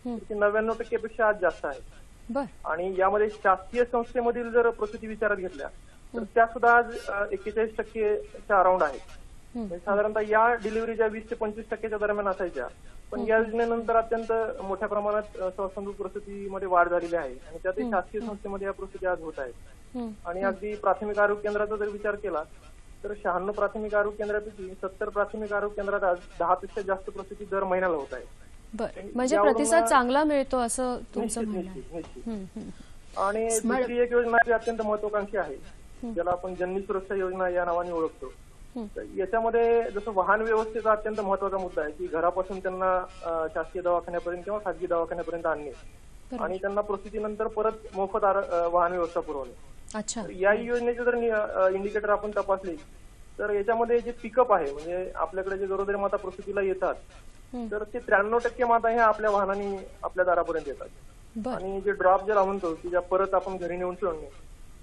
तर ती 99% पेक्षा आज जास्त आहे. आणि यामध्ये शासकीय संस्थेमधील जर प्रसूती विचारात घेतल्या तर त्या सुद्धा आज 41%च्या अराउंड आहेत. साधारणतः या डिलिव्हरीच्या 20 ते 25% दरम्यान असायच्या, पण या योजनेनंतर अत्यंत मोठ्या प्रमाणात संस्थात्मक प्रसूतीमध्ये वाढ झालेली आहे आणि त्यातही शासकीय संस्थेमध्ये या प्रसूती आज होत आहेत. आणि अगदी प्राथमिक आरोग्य केंद्राचा जर विचार केला तर 96 प्राथमिक आरोग्य केंद्रापैकी 70 प्राथमिक आरोग्य केंद्रात आज 10 पेक्षा जास्त प्रसूती दर महिन्याला होत आहे. म्हणजे प्रतिसाद चांगला मिळतो असं तुमचं म्हणणं आहे. आणि दुसरी एक योजना जी अत्यंत महत्वाकांक्षी आहे, ज्याला आपण जननी सुरक्षा योजना या नावाने ओळखतो. याच्यामध्ये जसं वाहन व्यवस्थेचा अत्यंत महत्वाचा मुद्दा आहे की घरापासून त्यांना शासकीय दवाखान्यापर्यंत किंवा खासगी दवाखान्यापर्यंत आणणे आणि त्यांना प्रसूतीनंतर परत मोफत वाहन व्यवस्था पुरवणे. या योजनेचे जर इंडिकेटर आपण तपासले तर याच्यामध्ये जे पिकअप आहे, म्हणजे आपल्याकडे जे गरोदर माता प्रसूतीला येतात तर ते 93% माता ह्या आपल्या वाहनाने आपल्या दारापर्यंत येतात. आणि जे ड्रॉप ज्याला म्हणतो की ज्या परत आपण घरी नेऊन सोडणे,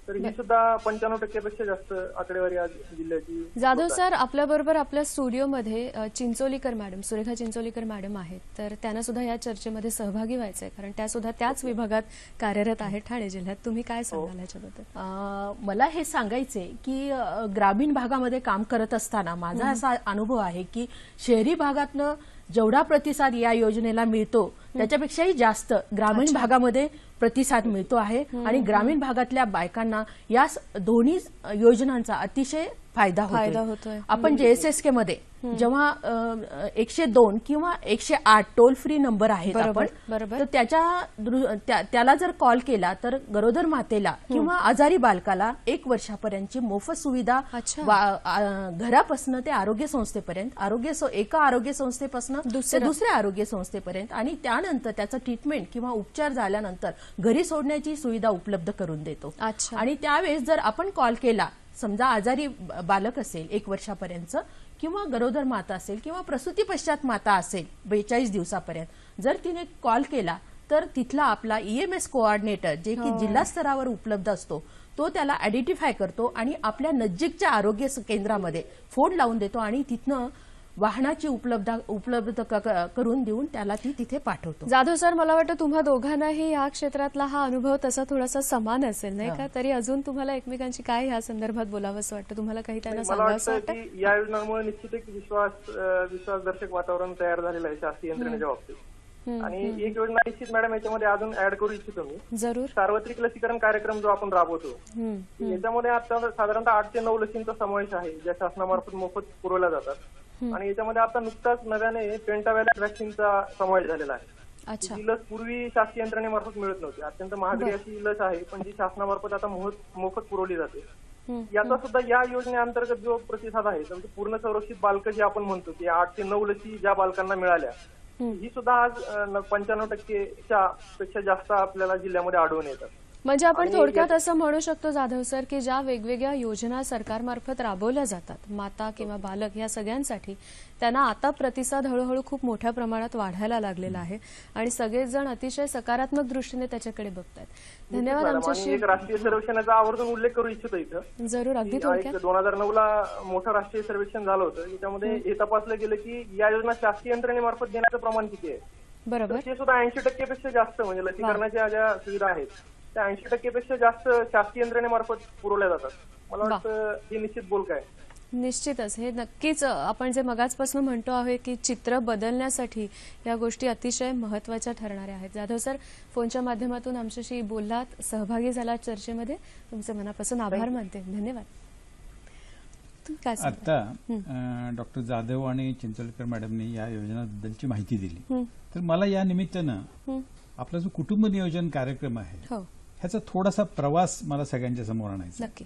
तर ही सुद्धा 95% पेक्षा जास्त आकडेवारी आज जिल्ह्याची. जाधव सर, आपल्या बरोबर आपल्या स्टुडिओमध्ये चिंचोलीकर मॅडम, सुरेखा चिंचोलीकर मॅडम आहेत, तर त्यांना सुद्धा या चर्चेमध्ये सहभागी व्हायचंय, कारण त्या सुद्धा त्याच विभागात कार्यरत आहेत ठाणे जिल्ह्यात. तुम्ही काय सांगाल याच्याबद्दल? मला हे सांगायचंय की ग्रामीण भागामध्ये काम करत असताना माझा असा अनुभव आहे की शहरी भागातनं जेवढा प्रतिसाद या योजनेला मिळतो त्याच्यापेक्षाही जास्त ग्रामीण भागामध्ये प्रतिसाद मिळतो आहे. आणि ग्रामीण भागातल्या बायकांना या दोन्ही योजनांचा अतिशय फायदा होतोय. आपण JSSK मध्ये जेव्हा 102 किंवा 108 टोल फ्री नंबर आहेत आपण, तर त्याला जर कॉल केला तर गरोदर मातेला किंवा आजारी बालकाला 1 वर्षापर्यंतची मोफत सुविधा घरापासून ते आरोग्य संस्थेपर्यंत, एका आरोग्य संस्थेपासून दुसऱ्या आरोग्य संस्थेपर्यंत, आणि त्यानंतर त्याचं ट्रीटमेंट किंवा उपचार झाल्यानंतर घरी सोडण्याची सुविधा उपलब्ध करून देतो. आणि त्यावेळेस जर आपण कॉल केला, समजा आजारी बालक असेल 1 वर्षापर्यंत किंवा गरोदर माता असेल किंवा प्रसूती पश्चात माता असेल 42 दिवसापर्यंत, जर तिने कॉल केला तर तिथला आपला EMS कोऑर्डिनेटर जे की जिल्हा स्तरावर उपलब्ध असतो तो त्याला आयडेंटिफाय करतो आणि आपल्या नजीकच्या आरोग्य केंद्रामध्ये फोन लावून देतो आणि तिथनं वाहनाची उपलब्ध करून देऊन त्याला ती तिथे पाठवतो. जाधव सर, मला वाटतं तुम्हा दोघांनाही या क्षेत्रातला हा अनुभव तसा थोडासा समान असेल, नाही का? तरी अजून तुम्हाला एकमेकांची काय या संदर्भात बोलावंसं वाटतं? तुम्हाला काही त्यांना सांगावंसं वाटतं? या योजनांमुळे निश्चित एक विश्वासदर्शक वातावरण तयार झालेलं आहे शासकीय यंत्रणेच्या बाबतीत. आणि एक योजना निश्चित मॅडम याच्यामध्ये अजून ऍड करू इच्छितो मी. जरूर. सार्वत्रिक लसीकरण कार्यक्रम जो आपण राबवतो याच्यामध्ये आता साधारणतः 8 ते 9 लसींचा समावेश आहे, ज्या शासनामार्फत मोफत पुरवल्या जातात. आणि याच्यामध्ये आता नुकताच नव्याने पेंटाव्हॅलॅक वॅक्सिनचा समावेश झालेला आहे. ही लस पूर्वी शासकीय यंत्रणेमार्फत मिळत नव्हती. अत्यंत महागडी अशी लस आहे, पण जी शासनामार्फत आता मोफत पुरवली जाते. याचा सुद्धा या योजनेअंतर्गत जो प्रतिसाद आहे, म्हणजे पूर्ण संरक्षित बालकं जे आपण म्हणतो की 8 ते 9 लसी ज्या बालकांना मिळाल्या, ही सुद्धा आज 95% पेक्षा जास्त आपल्याला जिल्ह्यामध्ये आढळून येतात. म्हणजे आपण आणि थोडक्यात असं म्हणू शकतो जाधव सर की ज्या वेगवेगळ्या योजना सरकारमार्फत राबवल्या जातात माता किंवा बालक या सगळ्यांसाठी त्यांना आता प्रतिसाद हळूहळू खूप मोठ्या प्रमाणात वाढायला लागलेला आहे आणि सगळेच जण अतिशय सकारात्मक दृष्टीने त्याच्याकडे बघतात. धन्यवाद. आणि आमच्याशी एक राष्ट्रीय सर्वेक्षणाचा आवर्जून उल्लेख करू इच्छितो इथं. जरूर, अगदी थोडक्यात. 2009 ला मोठं राष्ट्रीय सर्वेक्षण झालं होतं. याच्यामध्ये हे तपासलं गेलं की या योजना शासकीय यंत्रणेमार्फत देण्याचं प्रमाण किती आहे. बरोबर. ते सुद्धा 80% पेक्षा जास्त, म्हणजे लसीकरणाच्या ज्या सुविधा आहेत त्या 80% पेक्षा जास्त शासकीय यंत्रणेमार्फत पुरवल्या जातात. मला वाटतं हे निश्चित बोलक आहे. निश्चितच हे नक्कीच आपण जे मगाचपासून म्हणतो आहे की चित्र बदलण्यासाठी या गोष्टी अतिशय महत्त्वाच्या ठरणाऱ्या आहेत. जाधव सर, फोनच्या माध्यमातून आमच्याशी बोललात, सहभागी झालात चर्चेमध्ये, तुमचे मनापासून आभार मानते. धन्यवाद. आता डॉक्टर जाधव आणि चिंचोलीकर मॅडमनी या योजनाबद्दलची माहिती दिली, तर मला या निमित्तानं आपला जो कुटुंब नियोजन कार्यक्रम आहे ह्याचा थोडासा प्रवास मला सगळ्यांच्या समोर आणायचा. नक्की.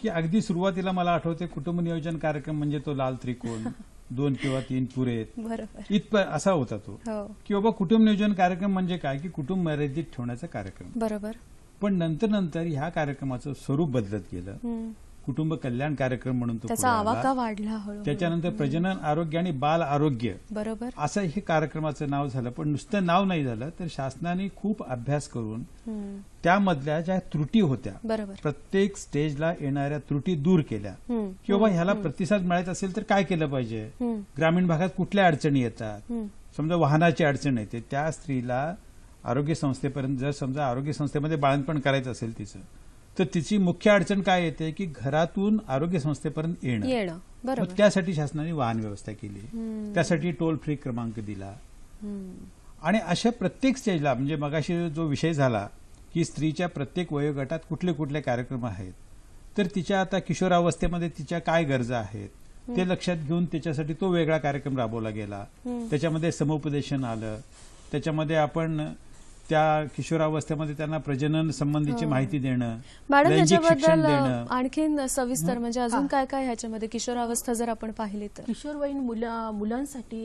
की अगदी सुरुवातीला मला आठवते कुटुंब नियोजन कार्यक्रम म्हणजे तो लाल त्रिकोण 2 किंवा 3 पुरेत बरोबर इथपर असा होता तो, की बाबा कुटुंब नियोजन कार्यक्रम म्हणजे काय की कुटुंब मर्यादित ठेवण्याचा कार्यक्रम. बरोबर. पण नंतर ह्या कार्यक्रमाचं स्वरूप बदलत गेलं. कुटुंब कल्याण कार्यक्रम म्हणून तो त्याचा आवाका वाढला हळूहळू. त्याच्यानंतर प्रजनन आरोग्य आणि बाल आरोग्य बरोबर असं हे कार्यक्रमाचं नाव झालं. पण नुसतं नाव नाही झालं, तर शासनाने खूप अभ्यास करून त्यामधल्या ज्या त्रुटी होत्या, बरोबर, प्रत्येक स्टेजला येणाऱ्या त्रुटी दूर केल्या. की बाबा ह्याला प्रतिसाद मिळत असेल तर काय केलं पाहिजे, ग्रामीण भागात कुठल्या अडचणी येतात, समजा वाहनाची अडचण येते, त्या स्त्रीला आरोग्य संस्थेपर्यंत, जर समजा आरोग्य संस्थेमध्ये बाळंतपण करायचं असेल तिचं, तर तिची मुख्य अडचण काय येते की घरातून आरोग्य संस्थेपर्यंत येणं. बरोबर. त्यासाठी शासनाने वाहन व्यवस्था केली, त्यासाठी टोल फ्री क्रमांक दिला. आणि अशा प्रत्येक स्टेजला, म्हणजे मगाशी जो विषय झाला की स्त्रीच्या प्रत्येक वयोगटात कुठले कुठले कार्यक्रम आहेत, तर तिच्या आता किशोरावस्थेमध्ये तिच्या काय गरजा आहेत ते लक्षात घेऊन त्याच्यासाठी तो वेगळा कार्यक्रम राबवला गेला. त्याच्यामध्ये समुपदेशन आलं, त्याच्यामध्ये आपण त्या किशोरावस्थेमध्ये त्यांना प्रजनन संबंधीची माहिती देणं, मॅडम लैंगिक शिक्षण याच्याबद्दल देणं. आणखीन सविस्तर म्हणजे अजून काय काय ह्याच्यामध्ये किशोरावस्था जर आपण पाहिली तर किशोरवयीन मुलांसाठी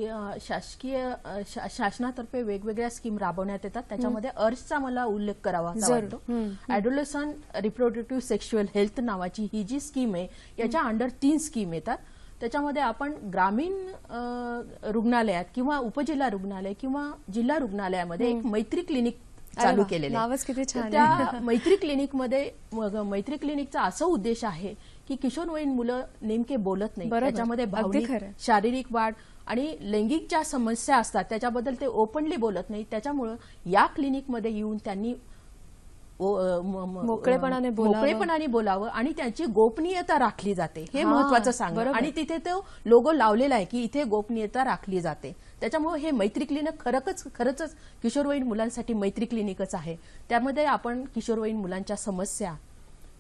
शासनातर्फे वेगवेगळ्या स्कीम राबवण्यात येतात. त्याच्यामध्ये अर्जचा मला उल्लेख करावा वाटतो. ॲडोलेसंट रिप्रोडक्टिव्ह सेक्शुअल हेल्थ नावाची ही जी स्कीम आहे, याच्या अंडर 3 स्कीम येतात. त्याच्यामध्ये आपण ग्रामीण रुग्णालयात किंवा उपजिल्हा रुग्णालय किंवा जिल्हा रुग्णालयामध्ये एक मैत्री क्लिनिक चालू केलेले आहे. नावच किती छान. त्या मैत्री क्लिनिकमध्ये मैत्री क्लिनिकचा असा उद्देश आहे की किशोरवयीन मुलं नेमके बोलत नाही, त्याच्यामध्ये भावनिक, शारीरिक वाढ आणि लैंगिक ज्या समस्या असतात त्याच्याबद्दल ते ओपनली बोलत नाही. त्याच्यामुळं या क्लिनिकमध्ये येऊन त्यांनी मोकळेपणाने बोलावं आणि त्यांची गोपनीयता राखली जाते, हे महत्वाचं सांगणं. आणि तिथे तो लोगो लावलेला आहे की इथे गोपनीयता राखली जाते. त्याच्यामुळे हे मैत्री क्लिनिक खरंच किशोरवयीन मुलांसाठी मैत्री क्लिनिकच आहे. त्यामध्ये आपण किशोरवयीन मुलांच्या समस्या,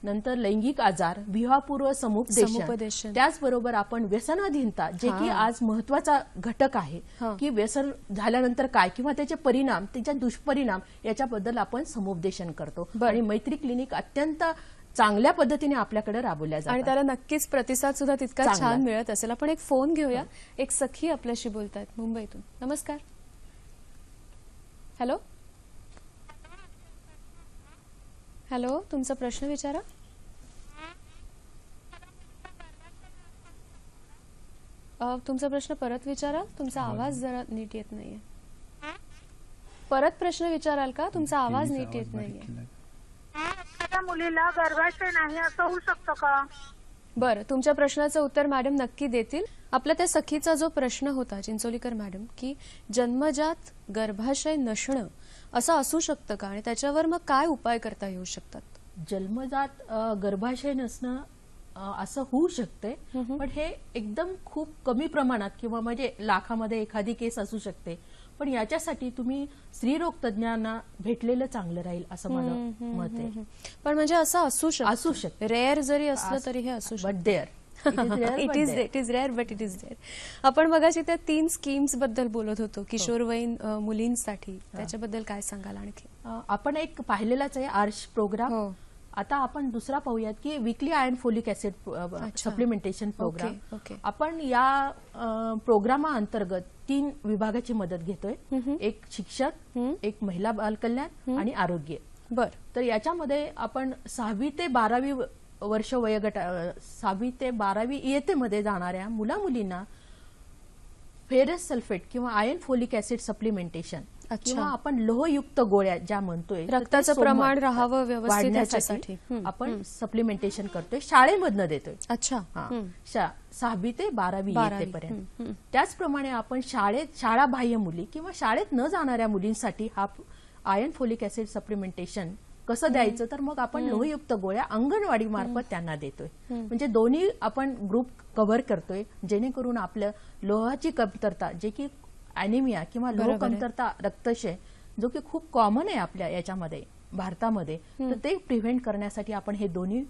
नंतर लैंगिक आजार, विवाहपूर्व समुपदेशन, त्याचबरोबर आपण व्यसनाधीनता, जे की आज महत्वाचा घटक आहे की व्यसन झाल्यानंतर काय किंवा त्याचे परिणाम, त्याच्या दुष्परिणाम याच्याबद्दल आपण समुपदेशन करतो. आणि मैत्री क्लिनिक अत्यंत चांगल्या पद्धतीने आपल्याकडे राबवल्या जातात आणि त्याला नक्कीच प्रतिसाद सुद्धा तितका छान मिळत असेल. आपण एक फोन घेऊया. एक सखी आपल्याशी बोलतायत मुंबईतून. नमस्कार. हॅलो हॅलो, तुमचा प्रश्न विचारा. तुमचा प्रश्न परत विचारा, तुमचा आवाज जरा नीट येत नाहीये. परत प्रश्न विचाराल का? तुमचा आवाज नीट येत नाहीये. मुलीला गर्भाशय नाही असं होऊ शकतं का? बरं, तुमच्या प्रश्नाचं उत्तर मॅडम नक्की देतील. आपल्या त्या सखीचा जो प्रश्न होता चिंचोलीकर मॅडम, की जन्मजात गर्भाशय नसणं असं असू शकतं का आणि त्याच्यावर मग काय उपाय करता येऊ शकतात? जन्मजात गर्भाशय नसणं असं होऊ शकते, पण हे एकदम खूप कमी प्रमाणात किंवा म्हणजे लाखामध्ये एखादी केस असू शकते. पण याच्यासाठी तुम्ही स्त्रीरोग तज्ञांना भेटलेलं चांगलं राहील असं माझं मत आहे. पण म्हणजे असं असू शकतं, रेअर जरी असलं तरी हे असू शकतं. But there it is rare but it is there. आपण मगाशी त्या 3 स्कीम्स बद्दल बोलत होतो किशोरवयीन मुलींसाठी, त्याच्याबद्दल काय सांगाल आणखी? आपण एक पाहिलेलाच आहे आर्श प्रोग्राम. आता आपण दुसरा पाहूयात की weekly iron folic acid supplementation programme. आपण या प्रोग्रामाअंतर्गत 3 विभागाची मदत घेतोय. एक शिक्षक, एक महिला बाल कल्याण आणि आरोग्य. बर. तर याच्यामध्ये आपण 6वी ते 12वी वर्ष वयोगटा 6वी ते 12वी इयत्तेमध्ये जाणाऱ्या मुला मुलींना फेरस सल्फेट किंवा आयर्न फोलिक ऍसिड सप्लिमेंटेशन किंवा आपण लोहयुक्त गोळ्या ज्या म्हणतोय, रक्ताचं प्रमाण राहावं व्यवस्थित वाढण्यासाठी ह्याच्यासाठी. आपण सप्लिमेंटेशन करतोय, शाळेमधनं देतोय. अच्छा. 6वी ते 12वी इयत्तेपर्यंत. त्याचप्रमाणे आपण शाळाबाह्य मुली किंवा शाळेत न जाणाऱ्या मुलींसाठी हा आयर्न फोलिक ऍसिड सप्लिमेंटेशन कसं द्यायचं, तर मग आपण लोहयुक्त गोळ्या अंगणवाडी मार्फत त्यांना देतोय. म्हणजे दोन्ही आपण ग्रुप कव्हर करतोय, जेणेकरून आपलं लोहाची कमतरता, जे की अॅनिमिया किंवा लोह कमतरता रक्तक्षय, जो की खूप कॉमन आहे आपल्या याच्यामध्ये भारतामध्ये, तर ते प्रिव्हेंट करण्यासाठी आपण हे दोन्ही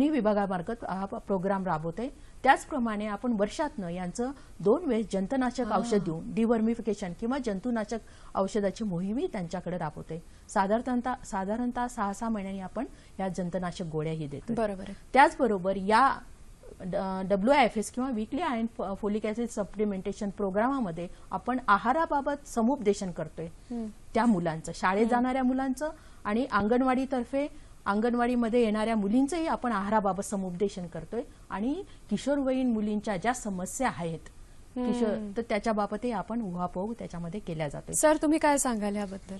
विभागामार्फत हा प्रोग्राम राबवतोय. त्याचप्रमाणे आपण वर्षातनं यांचं 2 वेळेस जंतुनाशक औषध देऊन डिवर्मिफिकेशन किंवा जंतुनाशक औषधाची मोहीमही त्यांच्याकडे राबवतोय. साधारणतः 6-6 महिन्यांनी आपण या जंतुनाशक गोळ्याही देतो. बरोबर. त्याचबरोबर या WIFS किंवा weekly iron folic acid supplementation प्रोग्रामामध्ये आपण आहाराबाबत समुपदेशन करतोय त्या मुलांचं, शाळेत जाणाऱ्या मुलांचं आणि अंगणवाडीमध्ये येणाऱ्या मुलींचंही आपण आहाराबाबत समुपदेशन करतोय. आणि किशोरवयीन मुलींच्या ज्या समस्या आहेत तर त्याच्याबाबतही आपण उहापोह त्याच्यामध्ये केल्या जातोय. सर, तुम्ही काय सांगाल याबद्दल?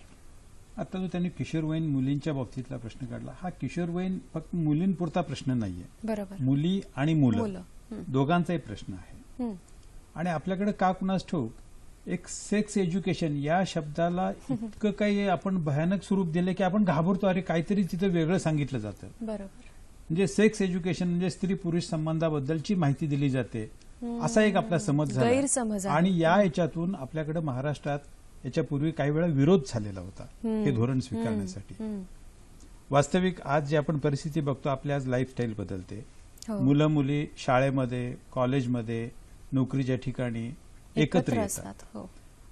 आता जो त्यांनी किशोरवयीन मुलींच्या बाबतीतला प्रश्न काढला, हा किशोरवयीन फक्त मुलींपुरता प्रश्न नाहीये. बरोबर. मुली आणि मुलं दोघांचाही प्रश्न आहे. आणि आपल्याकडे का कुणास ठाऊक एक सेक्स एज्युकेशन या शब्दाला इतकं काही आपण भयानक स्वरूप दिलं की आपण घाबरतो, अरे काहीतरी तिथं वेगळं सांगितलं जातं. बरोबर. म्हणजे सेक्स एज्युकेशन म्हणजे स्त्री पुरुष संबंधाबद्दलची माहिती दिली जाते, असा एक आपला समज गैरसमज झाला. आणि या याच्यातून आपल्याकडे महाराष्ट्रात याच्यापूर्वी काही वेळा विरोध झालेला होता हे धोरण स्वीकारण्यासाठी. वास्तविक आज जे आपण परिस्थिती बघतो, आपल्या आज लाईफस्टाईल बदलते. मुलं मुली शाळेमध्ये, कॉलेजमध्ये, नोकरीच्या ठिकाणी एकत्र येतात.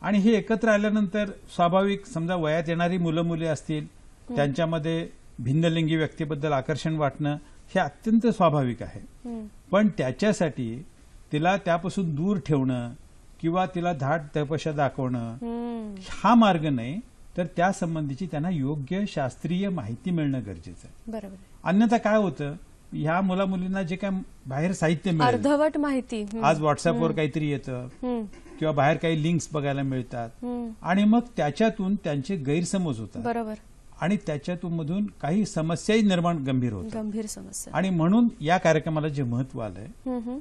आणि हे एकत्र आल्यानंतर स्वाभाविक, समजा वयात येणारी मुलं मुली असतील, त्यांच्यामध्ये भिन्नलिंगी व्यक्तीबद्दल आकर्षण वाटणं हे अत्यंत स्वाभाविक आहे. पण त्याच्यासाठी तिला त्यापासून दूर ठेवणं किंवा तिला धाड तपश्या दाखवणं हा मार्ग नाही, तर त्या संबंधीची त्यांना योग्य शास्त्रीय माहिती मिळणं गरजेचं आहे. बरोबर. अन्यथा काय होतं, ह्या मुला मुलींना जे काय बाहेर साहित्य मिळेल, अर्धवट माहिती, आज व्हॉट्सअपवर काहीतरी येतं किंवा बाहेर काही लिंक्स बघायला मिळतात, आणि मग त्याच्यातून त्यांचे गैरसमज होतात. बरोबर. आणि त्याच्यातून मधून काही समस्याही निर्माण गंभीर होतात. गंभीर समस्या. आणि म्हणून या कार्यक्रमाला जे महत्व आलंय,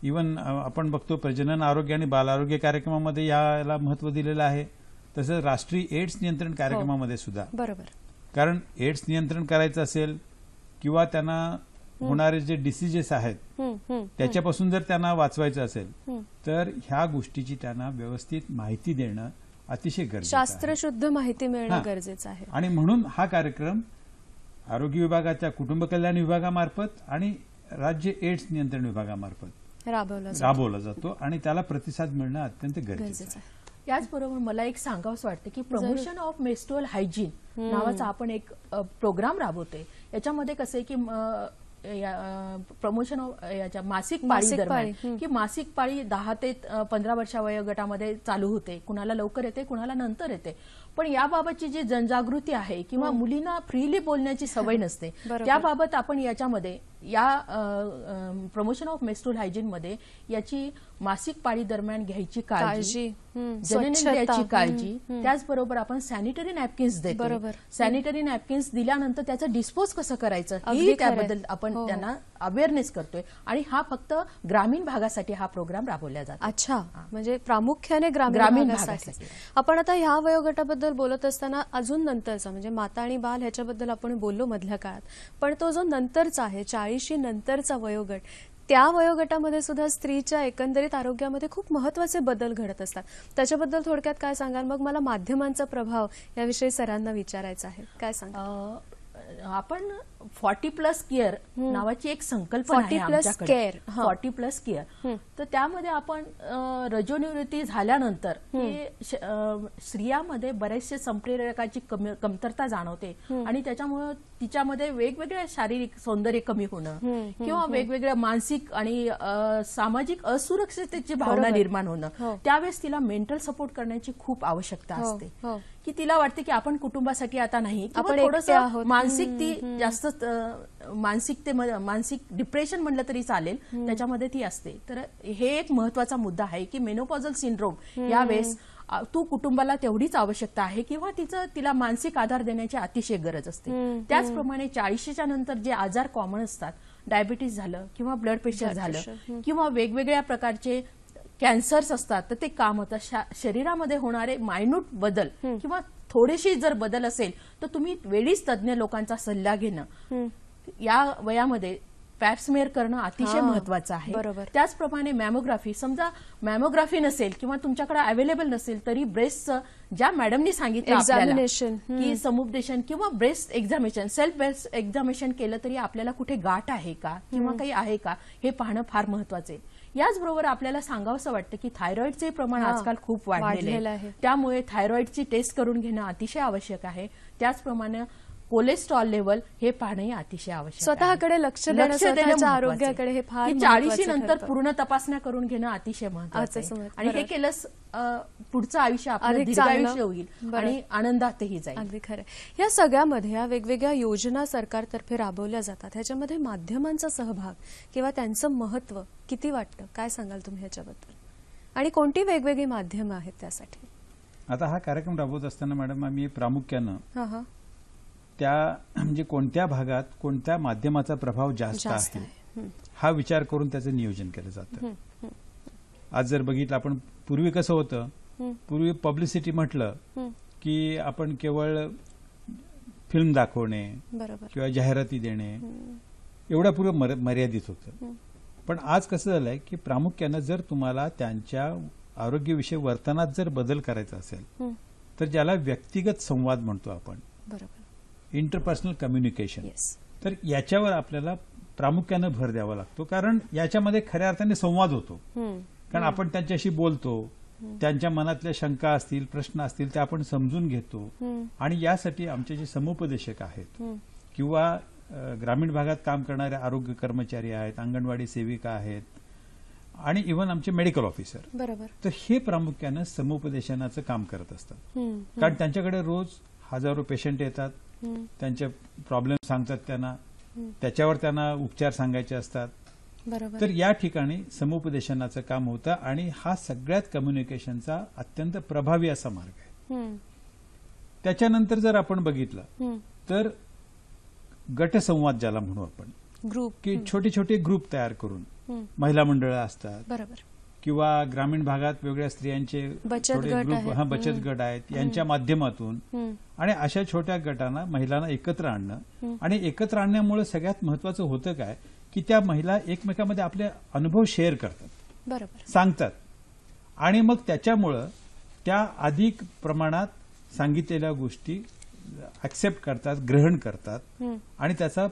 इव्हन आपण बघतो प्रजनन आरोग्य आणि बाल आरोग्य कार्यक्रमामध्ये याला महत्व दिलेलं आहे, तसंच राष्ट्रीय एड्स नियंत्रण कार्यक्रमामध्ये सुद्धा. बरोबर. कारण एड्स नियंत्रण करायचं असेल किंवा त्यांना होणारे जे डिसीजेस आहेत त्याच्यापासून जर त्यांना वाचवायचं असेल, तर ह्या गोष्टीची त्यांना व्यवस्थित माहिती देणं अतिशय गरजेचं आहे. शास्त्रशुद्ध माहिती मिळणं गरजेचं आहे. आणि म्हणून हा कार्यक्रम आरोग्य विभागाच्या कुटुंब कल्याण विभागामार्फत आणि राज्य एड्स नियंत्रण विभागामार्फत राबवला जातो आणि त्याला प्रतिसाद मिळणं अत्यंत गरजेचं आहे. याचबरोबर मला एक सांगावंसं वाटतं की प्रमोशन ऑफ मेन्स्ट्रुअल हायजीन नावाचा आपण एक प्रोग्राम राबवतोय. याच्यामध्ये कसं आहे की प्रमोशन ऑफ याच्या मासिक पाळी दरम्यान, की मासिक पाळी 10 ते 15 वर्षा वयोगटामध्ये चालू होते, कुणाला लवकर येते, कुणाला नंतर येते. पण याबाबतची जी जनजागृती आहे किंवा मुलींना फ्रीली बोलण्याची सवय नसते, त्याबाबत आपण याच्यामध्ये या प्रमोशन ऑफ मेन्स्ट्रुअल हायजीन मध्ये याची मासिक पाळी दरम्यान घ्यायची काळजी, जननी द्यायची काळजी, त्याचबरोबर आपण सॅनिटरी नॅपकिन्स देतो. सॅनिटरी नॅपकिन्स दिल्यानंतर त्याचं डिस्पोज कसं करायचं ही त्याबद्दल आपण त्यांना अवेअरनेस करतोय. आणि हा फक्त ग्रामीण भागासाठी हा प्रोग्राम राबवला जातो. अच्छा, म्हणजे प्रामुख्याने ग्रामीण भागासाठी. आपण आता ह्या वयोगटाबद्दल बोलत असताना अजून नंतरचा म्हणजे माता आणि बाल ह्याच्याबद्दल आपण बोललो मधल्या काळात, पण तो जो नंतरचा आहे 40 नंतरचा वयोगट, त्या वयोगटामध्ये सुद्धा स्त्रीच्या एकंदरीत आरोग्यामध्ये खूप महत्वाचे बदल घडत असतात. त्याच्याबद्दल थोडक्यात काय सांगाल? मग मला माध्यमांचा प्रभाव याविषयी सरांना विचारायचं आहे, काय सांगाल? आपण 40+ केअर नावाची एक संकल्पना आहे 40+ आमच्याकडे. care, हा. 40+ केअर. तर त्यामध्ये आपण रजोनिवृत्ती झाल्यानंतर स्त्रियामध्ये बरेचसे संप्रेरकाची कमतरता जाणवते आणि त्याच्यामुळे तिच्यामध्ये वेगवेगळ्या शारीरिक सौंदर्य कमी होणं किंवा वेगवेगळ्या मानसिक आणि सामाजिक असुरक्षिततेची भावना निर्माण होणं, त्यावेळेस तिला मेंटल सपोर्ट करण्याची खूप आवश्यकता असते. की तिला वाटते की आपण कुटुंबासाठी आता नाही, आपण थोडस एकटे आहोत. मानसिक ती जास्त मानसिक डिप्रेशन म्हणलं तरी चालेल, त्याच्यामध्ये ती असते. तर हे एक महत्वाचा मुद्दा आहे की मेनोपॉझल सिंड्रोम यावेळेस तू कुटुंबाला तेवढीच आवश्यकता आहे किंवा तिला मानसिक आधार देण्याची अतिशय गरज असते. त्याचप्रमाणे 40च्या नंतर जे आजार कॉमन असतात, डायबिटीस झालं किंवा ब्लड प्रेशर झालं किंवा वेगवेगळ्या प्रकारचे कॅन्सर्स असतात, तर ते काम होतं. शरीरामध्ये होणारे मायन्यूट बदल किंवा थोडेशी जर बदल असेल तर तुम्ही वेळीच तज्ज्ञ लोकांचा सल्ला घेणं, या वयामध्ये पॅप स्मेअर करणं अतिशय महत्वाचं आहे. बरोबर. त्याचप्रमाणे मॅमोग्राफी, समजा मॅमोग्राफी नसेल किंवा तुमच्याकडे अवेलेबल नसेल तरी ब्रेस्टचं ज्या मॅडमनी सांगितलं आपल्याला की समुपदेशन किंवा breast examination, self breast examination केलं तरी आपल्याला कुठे गाठ आहे का किंवा काही आहे का हे पाहणं फार महत्वाचं आहे. याचबरोबर आपल्याला सांगावंसं वाटतं की थायरॉइडचे प्रमाण आजकाल खूप वाढलेलं आहे, त्यामुळे थायरॉइडची टेस्ट करून घेणं अतिशय आवश्यक आहे. त्याचप्रमाणे कोलेस्ट्रॉल लेवल हे पाहणंही अतिशय आवश्यक आहे. स्वतःकडे लक्ष देणं, स्वतःच्या आरोग्याकडे हे फार 40 नंतर पूर्ण तपासण्या करून घेणं अतिशय महत्वाचं आहे. आणि हे केलंच पुढचं आयुष्य आपलं दीर्घायुष्य होईल आणि आनंदातही जाईल. अगदी खरं. या सगळ्यामध्ये या वेगवेगळ्या योजना सरकारतर्फे राबवल्या जातात, ह्याच्यामध्ये माध्यमांचा सहभाग किंवा त्यांचं महत्व किती वाटतं, काय सांगाल तुम्ही ह्याच्याबद्दल, आणि कोणती वेगवेगळी माध्यमं आहेत त्यासाठी? आता हा कार्यक्रम राबवत असताना मॅडम आम्ही प्रामुख्यानं त्या म्हणजे कोणत्या भागात कोणत्या माध्यमाचा प्रभाव जास्त आहे हा विचार करून त्याचं नियोजन केलं जातं. आज जर बघितलं आपण, पूर्वी कसं होतं, पूर्वी पब्लिसिटी म्हटलं की आपण केवळ फिल्म दाखवणे किंवा जाहिराती देणे एवढ्या पूर्वी मर्यादित होतं. पण आज कसं झालंय की प्रामुख्यानं जर तुम्हाला त्यांच्या आरोग्यविषयी वर्तनात जर बदल करायचा असेल तर ज्याला व्यक्तिगत संवाद म्हणतो आपण, इंटरपर्सनल कम्युनिकेशन, तर याच्यावर आपल्याला प्रामुख्यानं भर द्यावा लागतो. कारण याच्यामध्ये खऱ्या अर्थाने संवाद होतो. कारण आपण त्यांच्याशी बोलतो, त्यांच्या मनातल्या शंका असतील, प्रश्न असतील ते आपण समजून घेतो. आणि यासाठी आमचे जे समुपदेशक आहेत किंवा ग्रामीण भागात काम करणारे आरोग्य कर्मचारी आहेत, अंगणवाडी सेविका आहेत आणि इव्हन आमचे मेडिकल ऑफिसर, तर हे प्रामुख्यानं समुपदेशनाचं काम करत असतात. कारण त्यांच्याकडे रोज हजारो पेशंट येतात, त्यांचे प्रॉब्लेम सांगतात त्यांना, त्याच्यावर त्यांना उपचार सांगायचे असतात. तर या ठिकाणी समुपदेशनाचं काम होतं आणि हा सगळ्यात कम्युनिकेशनचा अत्यंत प्रभावी असा मार्ग आहे. त्याच्यानंतर जर आपण बघितलं तर गटसंवाद ज्याला म्हणू आपण, ग्रुप, की छोटे छोटे ग्रुप तयार करून महिला मंडळ असतात किंवा ग्रामीण भागात वेगळ्या स्त्रियांचे छोटे ग्रुप, बचत गट आहेत, यांच्या माध्यमातून आणि अशा छोट्या गटांना महिलांना एकत्र आणणं. आणि एकत्र आणण्यामुळे सगळ्यात महत्वाचं होतं काय की त्या महिला एकमेकांमध्ये आपले अनुभव शेअर करतात, सांगतात आणि मग त्याच्यामुळं त्या अधिक प्रमाणात सांगितलेल्या गोष्टी ऍक्सेप्ट करतात, ग्रहण करतात आणि त्याचा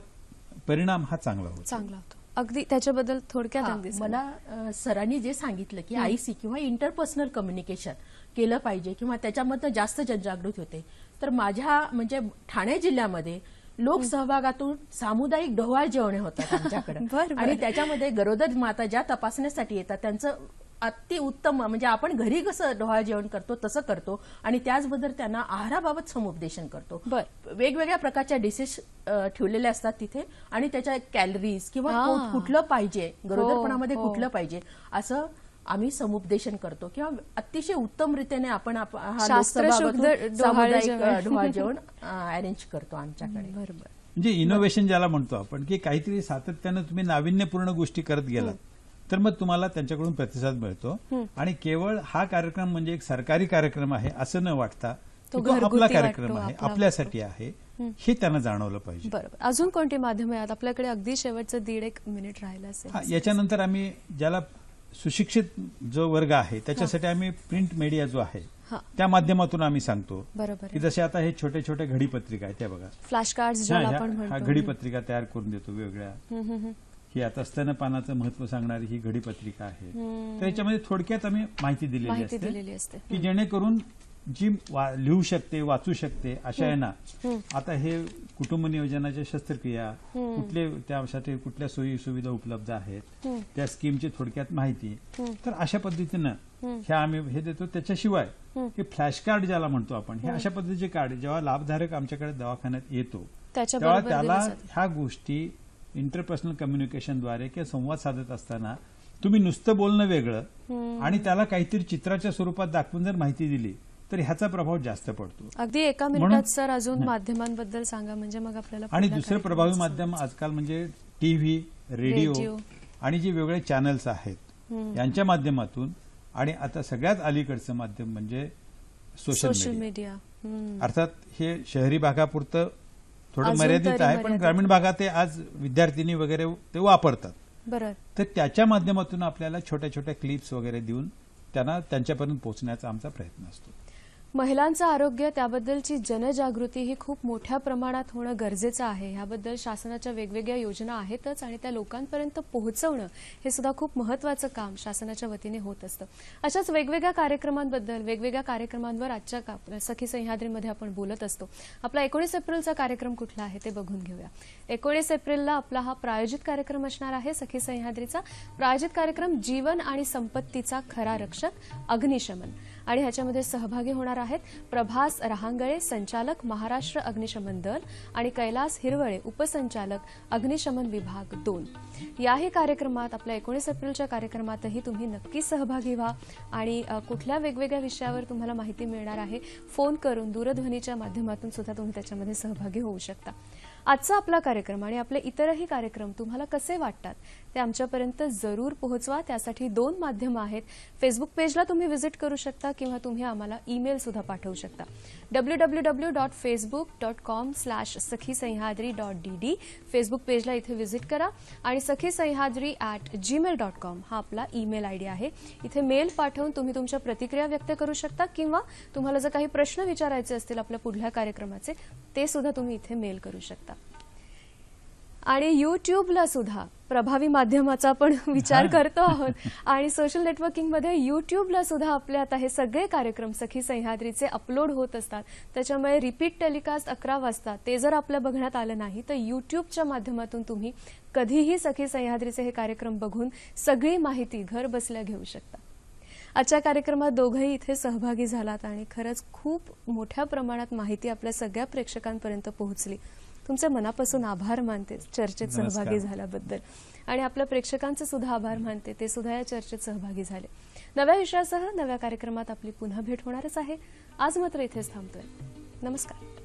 परिणाम हा चांगला होतो. अगदी त्याच्याबद्दल थोडक्यात मला सरांनी जे सांगितलं की आयसी किंवा इंटरपर्सनल कम्युनिकेशन केलं पाहिजे किंवा त्याच्यामध्ये जास्त जनजागृती होते, तर माझ्या म्हणजे ठाणे जिल्ह्यामध्ये लोकसहभागातून सामुदायिक डोहाळ जेवणे होतात आमच्याकडे आणि त्याच्यामध्ये गरोदर माता ज्या तपासण्यासाठी येतात त्यांचं अति उत्तम, म्हणजे आपण घरी कसं डोहाळ जेवण करतो तसं करतो आणि त्याचबरोबर त्यांना आहाराबाबत समुपदेशन करतो. वेगवेगळ्या प्रकारच्या डिशेस ठेवलेल्या असतात तिथे आणि त्याच्या कॅलरीज किंवा कुठलं पाहिजे, गरोदरपणामध्ये कुठलं पाहिजे असं आम्ही समुपदेशन करतो किंवा अतिशय उत्तम रीतीने आपण सामुदायिक डोहाळ जेवण अरेंज करतो आमच्याकडे. म्हणजे इनोव्हेशन ज्याला म्हणतो आपण, की काहीतरी सातत्यानं तुम्ही नाविन्यपूर्ण गोष्टी करत गेलात तर मग तुम्हाला त्यांच्याकडून प्रतिसाद मिळतो. आणि केवळ हा कार्यक्रम म्हणजे एक सरकारी कार्यक्रम आहे असं न वाटता तो आपला कार्यक्रम आहे, आपल्यासाठी आहे, हे त्यांना जाणवलं पाहिजे. बरोबर. अजून कोणती माध्यमे आहेत आपल्याकडे? अगदी शेवटचं 1.5 मिनिट राहिलं असेल. याच्यानंतर आम्ही ज्याला सुशिक्षित जो वर्ग आहे त्याच्यासाठी आम्ही प्रिंट मीडिया जो आहे हा. त्या माध्यमातून आम्ही सांगतो बरोबर की जसे आता हे छोटे छोटे घडीपत्रिका आहेत त्या बघा, फ्लॅश कार्ड ज्याला आपण हा म्हणतो. घडीपत्रिका तयार करून देतो वेगळ्या. ही आता स्तनपानाचं महत्व सांगणारी ही घडीपत्रिका आहे. तर याच्यामध्ये थोडक्यात आम्ही माहिती दिलेली असते की जेणेकरून जी लिहू शकते, वाचू शकते अशा आहे ना. आता हे कुटुंब नियोजनाच्या शस्त्रक्रिया कुठले, त्यासाठी कुठल्या सोयी सुविधा उपलब्ध आहेत, त्या स्कीमची थोडक्यात माहिती. तर अशा पद्धतीनं ह्या आम्ही हे देतो. त्याच्याशिवाय हे फ्लॅश कार्ड ज्याला म्हणतो आपण, हे अशा पद्धतीचे कार्ड जेव्हा लाभधारक आमच्याकडे दवाखान्यात येतो तेव्हा त्याला ह्या गोष्टी इंटरपर्सनल कम्युनिकेशनद्वारे किंवा संवाद साधत असताना तुम्ही नुसतं बोलणं वेगळं आणि त्याला काहीतरी चित्राच्या स्वरूपात दाखवून जर माहिती दिली तर ह्याचा प्रभाव जास्त पडतो. अगदी एका मिनिटात सर अजून माध्यमांबद्दल सांगा, म्हणजे मग आपल्याला. आणि दुसरं प्रभावी माध्यम आजकाल म्हणजे टीव्ही, रेडिओ आणि जे वेगळे चॅनल्स आहेत यांच्या माध्यमातून, आणि आता सगळ्यात अलीकडचं माध्यम म्हणजे सोशल मीडिया. अर्थात हे शहरी भागापुरतं थोडं मर्यादित आहे, पण ग्रामीण भागात ते आज विद्यार्थिनी वगैरे ते वापरतात. बरोबर. तर त्याच्या माध्यमातून आपल्याला छोट्या छोट्या क्लिप्स वगैरे देऊन त्यांना त्यांच्यापर्यंत पोहोचण्याचा आमचा प्रयत्न असतो. महिलांचं आरोग्य, त्याबद्दलची जनजागृती ही खूप मोठ्या प्रमाणात होणं गरजेचं आहे. ह्याबद्दल शासनाच्या वेगवेगळ्या योजना आहेतच आणि त्या लोकांपर्यंत पोहोचवणं हे सुद्धा खूप महत्त्वाचं काम शासनाच्या वतीने होत असतं. अशाच वेगवेगळ्या कार्यक्रमांबद्दल, वेगवेगळ्या कार्यक्रमांवर आजच्या सखी सह्याद्रीमध्ये आपण बोलत असतो. आपला 19 एप्रिलचा कार्यक्रम कुठला आहे ते बघून घेऊया. 19 एप्रिलला आपला हा प्रायोजित कार्यक्रम असणार आहे सखी सह्याद्रीचा. प्रायोजित कार्यक्रम जीवन आणि संपत्तीचा खरा रक्षक अग्निशमन, आणि ह्याच्यामध्ये सहभागी होणार आहेत प्रभास रहांगळे, संचालक महाराष्ट्र अग्निशमन दल, आणि कैलास हिरवळे, उपसंचालक अग्निशमन विभाग 2. याही कार्यक्रमात, आपल्या 19 एप्रिलच्या कार्यक्रमातही तुम्ही नक्की सहभागी व्हा. आणि कुठल्या वेगवेगळ्या विषयावर तुम्हाला माहिती मिळणार आहे, फोन करून, दूरध्वनीच्या माध्यमातून सुद्धा तुम्ही त्याच्यामध्ये सहभागी होऊ शकता. आजचा आपला कार्यक्रम आणि आपले इतरही कार्यक्रम तुम्हाला कसे वाटतात ते आमच्यापर्यंत जरूर पोहोचवा. त्यासाठी 2 माध्यमं आहेत. फेसबुक पेजला तुम्ही व्हिजिट करू शकता किंवा तुम्ही आम्हाला ईमेल सुद्धा पाठवू शकता. www.facebook.com/sakhisayhadri.dd फेसबुक पेजला इथे व्हिजिट करा आणि sakhisayhadri@gmail.com हा आपला ईमेल आयडी आहे. इथे मेल पाठवून तुम्ही तुमच्या प्रतिक्रिया व्यक्त करू शकता किंवा तुम्हाला जर काही प्रश्न विचारायचे असतील आपल्या पुढल्या कार्यक्रमाचे, ते सुद्धा तुम्ही इथे मेल करू शकता. आणि युट्यूबला सुद्धा प्रभावी माध्यमाचा आपण विचार करतो आहोत आणि सोशल नेटवर्किंगमध्ये युट्यूबला सुद्धा आपले आता हे सगळे कार्यक्रम सखी सह्याद्रीचे अपलोड होत असतात. त्याच्यामुळे रिपीट टेलिकास्ट 11 वाजता ते जर आपल्या बघण्यात आलं नाही तर युट्यूबच्या माध्यमातून तुम्ही कधीही सखी सह्याद्रीचे हे कार्यक्रम बघून सगळी माहिती घर बसल्या घेऊ शकता. आजच्या कार्यक्रमात दोघंही इथे सहभागी झालात आणि खरंच खूप मोठ्या प्रमाणात माहिती आपल्या सगळ्या प्रेक्षकांपर्यंत पोहोचली. तुमचे मनापासून आभार मानते चर्चेत सहभागी झाल्याबद्दल, आणि आपल्या प्रेक्षकांचे सुद्धा आभार मानते, ते सुद्धा या चर्चेत सहभागी झाले. नव्या विषयासह नव्या कार्यक्रमात आपली पुन्हा भेट होणारच आहे. आज मात्र इथेच थांबतोय. नमस्कार.